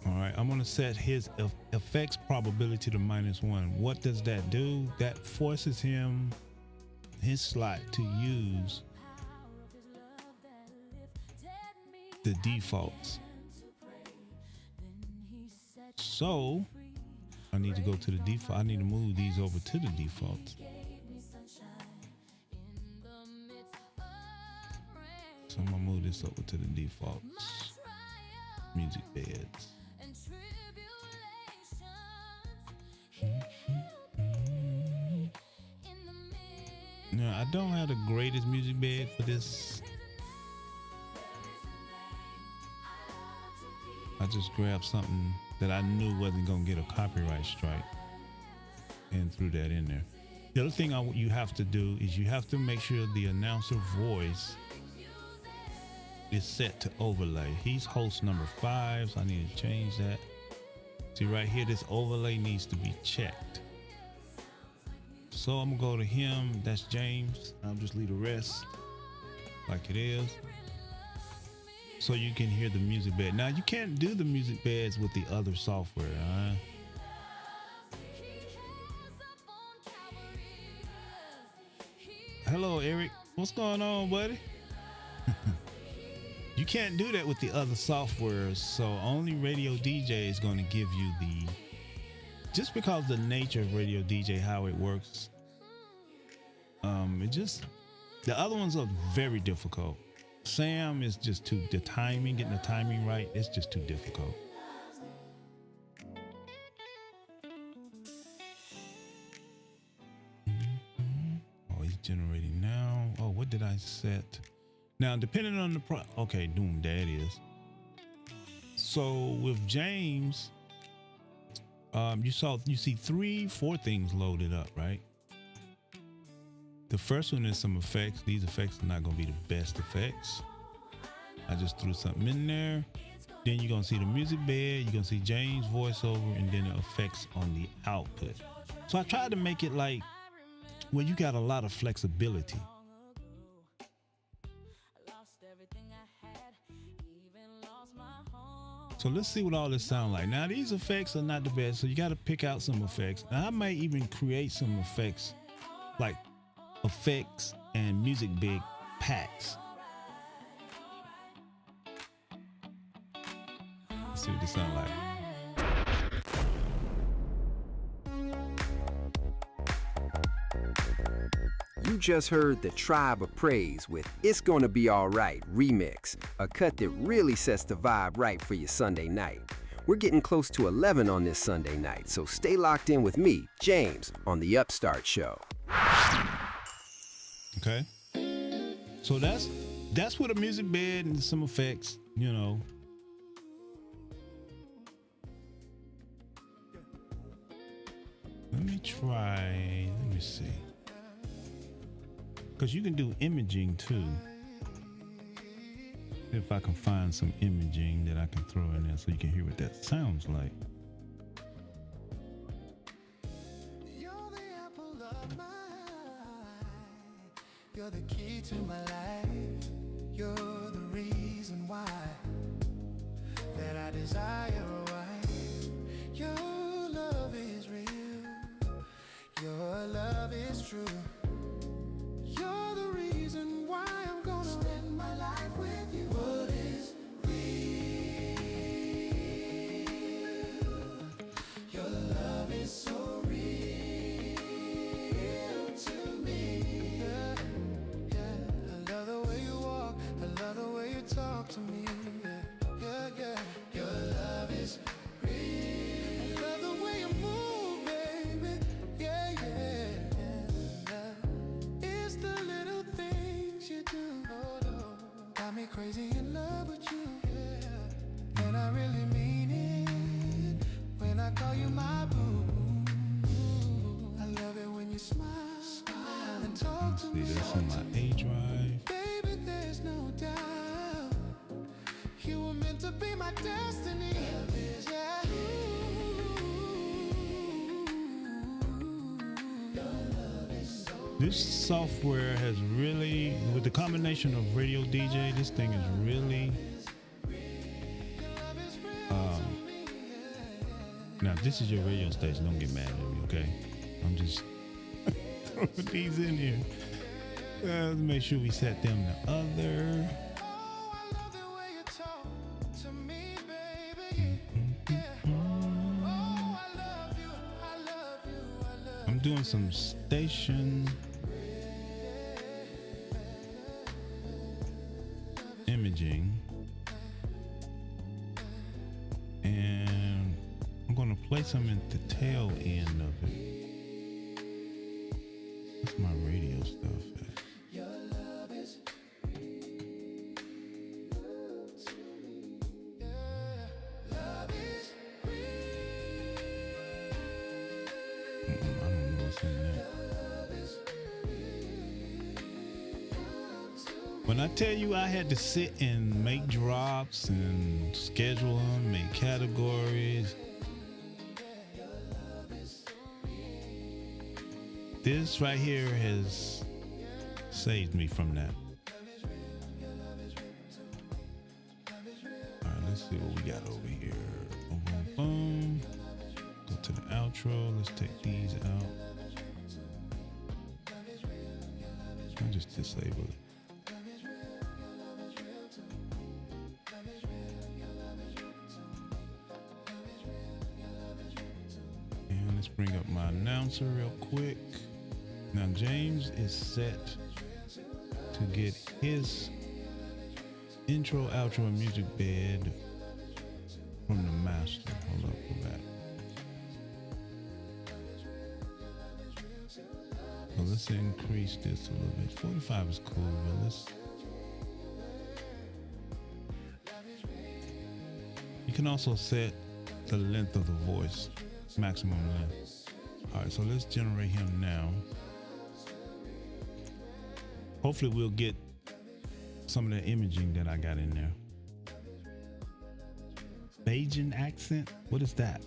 A: All right, I'm going to set his effects probability to -1. What does that do? That forces his slot to use the defaults. So I need to go to the default. I need to move these over to the defaults. So I'm gonna move this over to the defaults. Music beds. Now I don't have the greatest music bed for this. I just grabbed something that I knew wasn't gonna get a copyright strike and threw that in there. The other thing you have to do is you have to make sure the announcer voice is set to overlay. He's host number 5, so I need to change that. See right here, this overlay needs to be checked. So I'm gonna go to him, that's James. I'll just leave the rest like it is. So you can hear the music bed. Now you can't do the music beds with the other software, huh? Hello, Eric. What's going on, buddy? You can't do that with the other softwares, so only RadioDJ is going to give you just because the nature of RadioDJ, how it works, the other ones are very difficult. Sam is just getting the timing right, it's just too difficult. generating now. Oh, what did I set? Now, depending on the okay, boom, there it is. So with James, you see 3-4 things loaded up, right? The first one is some effects. These effects are not gonna be the best effects. I just threw something in there. Then you're gonna see the music bed, you're gonna see James voiceover, and then the effects on the output. So I tried to make it like where you got a lot of flexibility. So let's see what all this sound like. Now these effects are not the best, so you got to pick out some effects. Now I might even create some effects, like effects and music big packs. Let's see what this sound like.
I: You just heard the Tribe of Praise with It's Gonna Be Alright remix, a cut that really sets the vibe right for your Sunday night. We're getting close to 11 on this Sunday night, so stay locked in with me, James, on the Upstart Show.
A: Okay. So that's with a music bed and some effects, you know. Let me see. Because you can do imaging too. If I can find some imaging that I can throw in there so you can hear what that sounds like.
C: You're the apple of my eye. You're the key to my life. You're the reason why that I desire a wife. Your love is real. Your love is true. You're the reason why I'm gonna spend my life with you. What is real? Your love is so real to me. Yeah, yeah. I love the way you walk. I love the way you talk to me. Yeah, yeah, yeah. Your love is real. I love the way you move, baby. Yeah, yeah, yeah. It's the little things you do. Oh, no. Got me crazy in love with you. Yeah, and I really mean it when I call you my boo. I love it when you smile and talk to me.
A: See, that's on my A drive.
C: Baby, there's no doubt you were meant to be my destiny. Yeah.
A: This software has really, with the combination of RadioDJ, this thing is really, now if this is your radio station, don't get mad at me, okay? I'm just throwing these in here. Let's make sure we set them the other. I'm doing some station imaging, and I'm going to play some at the tail end of it. That's my radio stuff. When I tell you I had to sit and make drops and schedule them, make categories, this right here has saved me from that. All right, let's see what we got over here. Boom, boom, boom. Go to the outro. Let's take these out. I'll just disable it. And let's bring up my announcer real quick. Now James is set to get his intro, outro, and music bed from the master. Hold up for that. So let's increase this a little bit. 45 is cool, but let's. You can also set the length of the voice, maximum length. All right, so let's generate him now. Hopefully we'll get some of the imaging that I got in there. Bajan accent? What is that?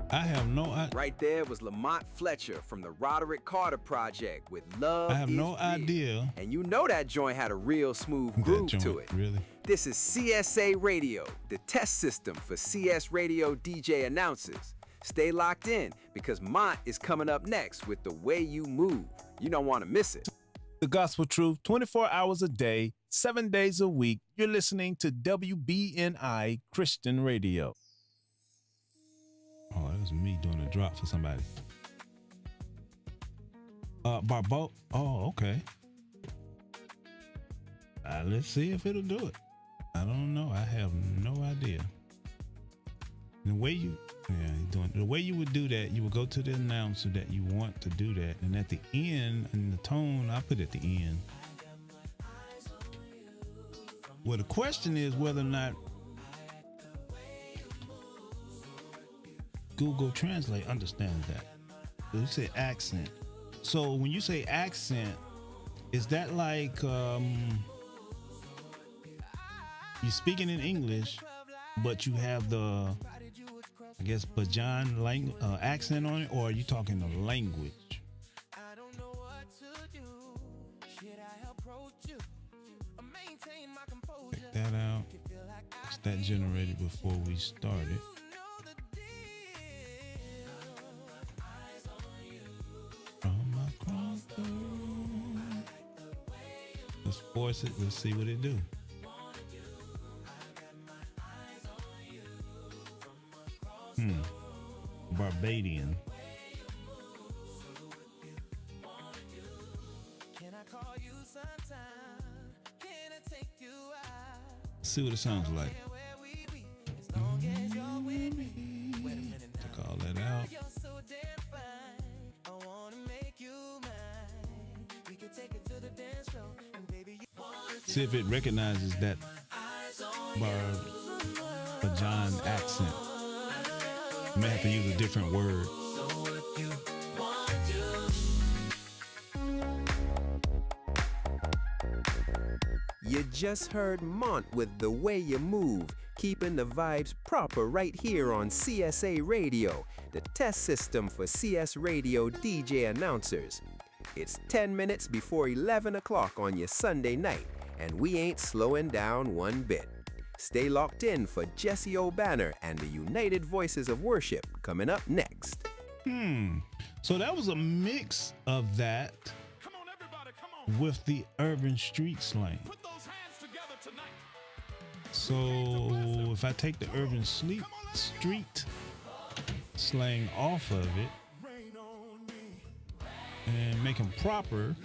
A: I have no idea.
I: Right there was Lamont Fletcher from the Roderick Carter Project with Love
A: I have
I: Is
A: no
I: Real.
A: idea.
I: And you know that joint had a real smooth
A: That
I: groove
A: joint,
I: to it.
A: really?
I: This is CSA Radio, the test system for CS Radio DJ announcers. Stay locked in because Mont is coming up next with The Way You Move. You don't want to miss it.
J: The gospel truth 24 hours a day, 7 days a week. You're listening to WBNI Christian Radio.
A: Oh, that was me doing a drop for somebody. Barbo. Oh, okay. Let's see if it'll do it. I don't know. I have no idea. The way you would do that, you would go to the announcer that you want to do that, and at the end, and the tone, I put at the end. Well, the question is whether or not Google Translate understands that. You say accent. So when you say accent, is that like you're speaking in English, but you have the, I guess, Bajan accent on it, or are you talking the language? Check that out. Is that generated before we started? Let's force it. Let's see what it do. Barbadian. See what it sounds like. Take all that out. See if it recognizes that Bajan accent. You may have to use a different word.
I: You just heard Mont with The Way You Move, keeping the vibes proper right here on CSA Radio, the test system for CS Radio DJ announcers. It's 10 minutes before 11 o'clock on your Sunday night, and we ain't slowing down one bit. Stay locked in for Jesse O'Banner and the United Voices of Worship coming up next.
A: So that was a mix of that with the urban street slang. So if I take the urban street slang off of it and make them proper,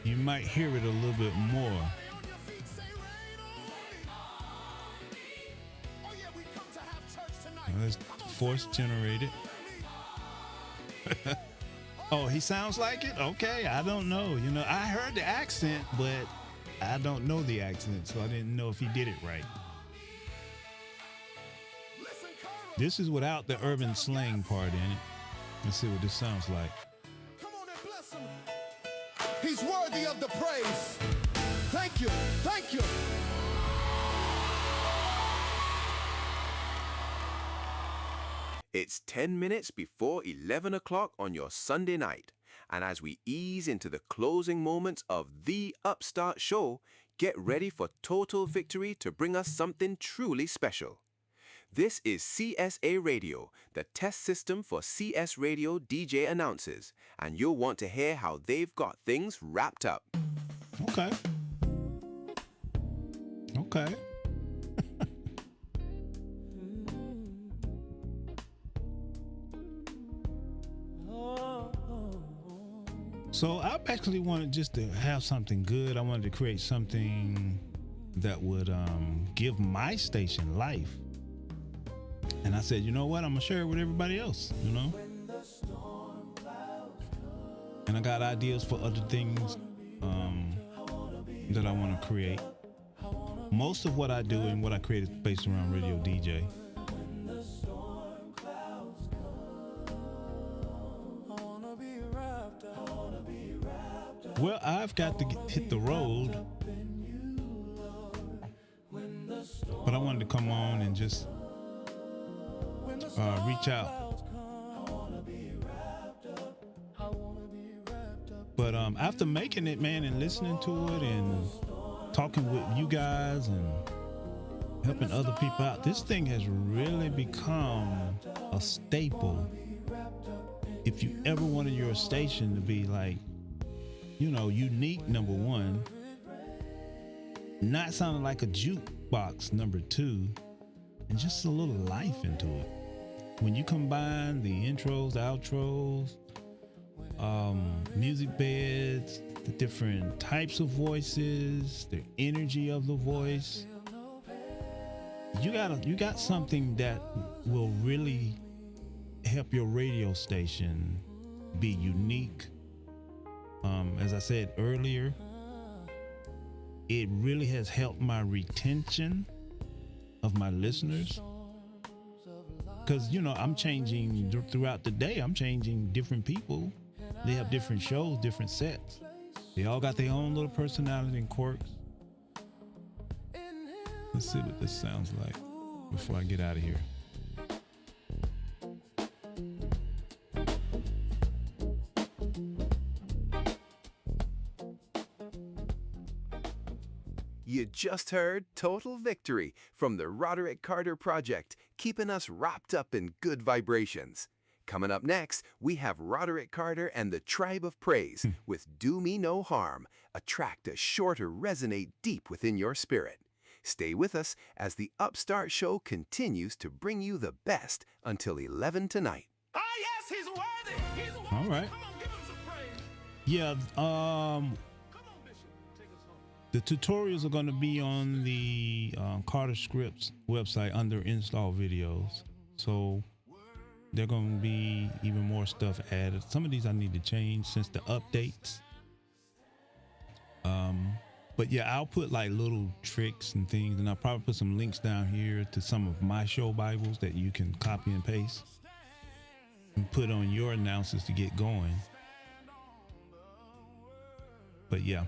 A: you might hear it a little bit more. Let's force generate it. Oh, he sounds like it? Okay, I don't know. You know, I heard the accent, but I don't know the accent, so I didn't know if he did it right. This is without the urban slang part in it. Let's see what this sounds like.
C: Come on and bless him. He's worthy of the praise. Thank you. Thank you.
H: It's 10 minutes before 11 o'clock on your Sunday night. And as we ease into the closing moments of The Upstart Show, get ready for total victory to bring us something truly special. This is CSA Radio, the test system for CS Radio DJ announcers, and you'll want to hear how they've got things wrapped up.
A: Okay. Okay. So I actually wanted just to have something good. I wanted to create something that would give my station life. And I said, you know what? I'm gonna share it with everybody else, you know? And I got ideas for other things that I want to create. Most of what I do and what I create is based around RadioDJ. Well, I've got to hit the road, but I wanted to come on and just reach out. But after making it, man, and listening to it and talking with you guys and helping other people out, this thing has really become a staple. If you ever wanted your station to be like, you know, unique, number one, not sounding like a jukebox, number two, and just a little life into it. When you combine the intros, the outros, music beds, the different types of voices, the energy of the voice, you got something that will really help your radio station be unique. As I said earlier, it really has helped my retention of my listeners. Because, you know, I'm changing throughout the day. I'm changing different people. They have different shows, different sets. They all got their own little personality and quirks. Let's see what this sounds like before I get out of here.
H: You just heard Total Victory from the Roderick Carter Project, keeping us wrapped up in good vibrations. Coming up next, we have Roderick Carter and the Tribe of Praise with Do Me No Harm, a track that's sure to resonate deep within your spirit. Stay with us as the Upstart Show continues to bring you the best until 11 tonight.
C: Ah, yes, he's worthy. He's worthy.
A: All right.
C: Come on, give him some praise.
A: Yeah,
C: Come on, Bishop. Take us home.
A: the tutorials are going to be on the Carter Scripts website under install videos. So they're going to be even more stuff added. Some of these I need to change since the updates. But yeah, I'll put like little tricks and things, and I'll probably put some links down here to some of my show Bibles that you can copy and paste and put on your announcers to get going. But yeah.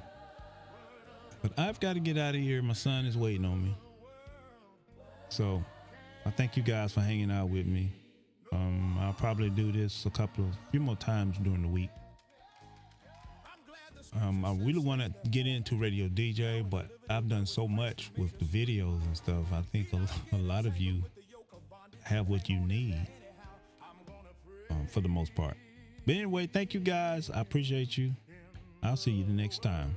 A: But I've got to get out of here. My son is waiting on me. So I thank you guys for hanging out with me. I'll probably do this a few more times during the week. I really want to get into RadioDJ, but I've done so much with the videos and stuff. I think a lot of you have what you need for the most part. But anyway, thank you guys. I appreciate you. I'll see you the next time.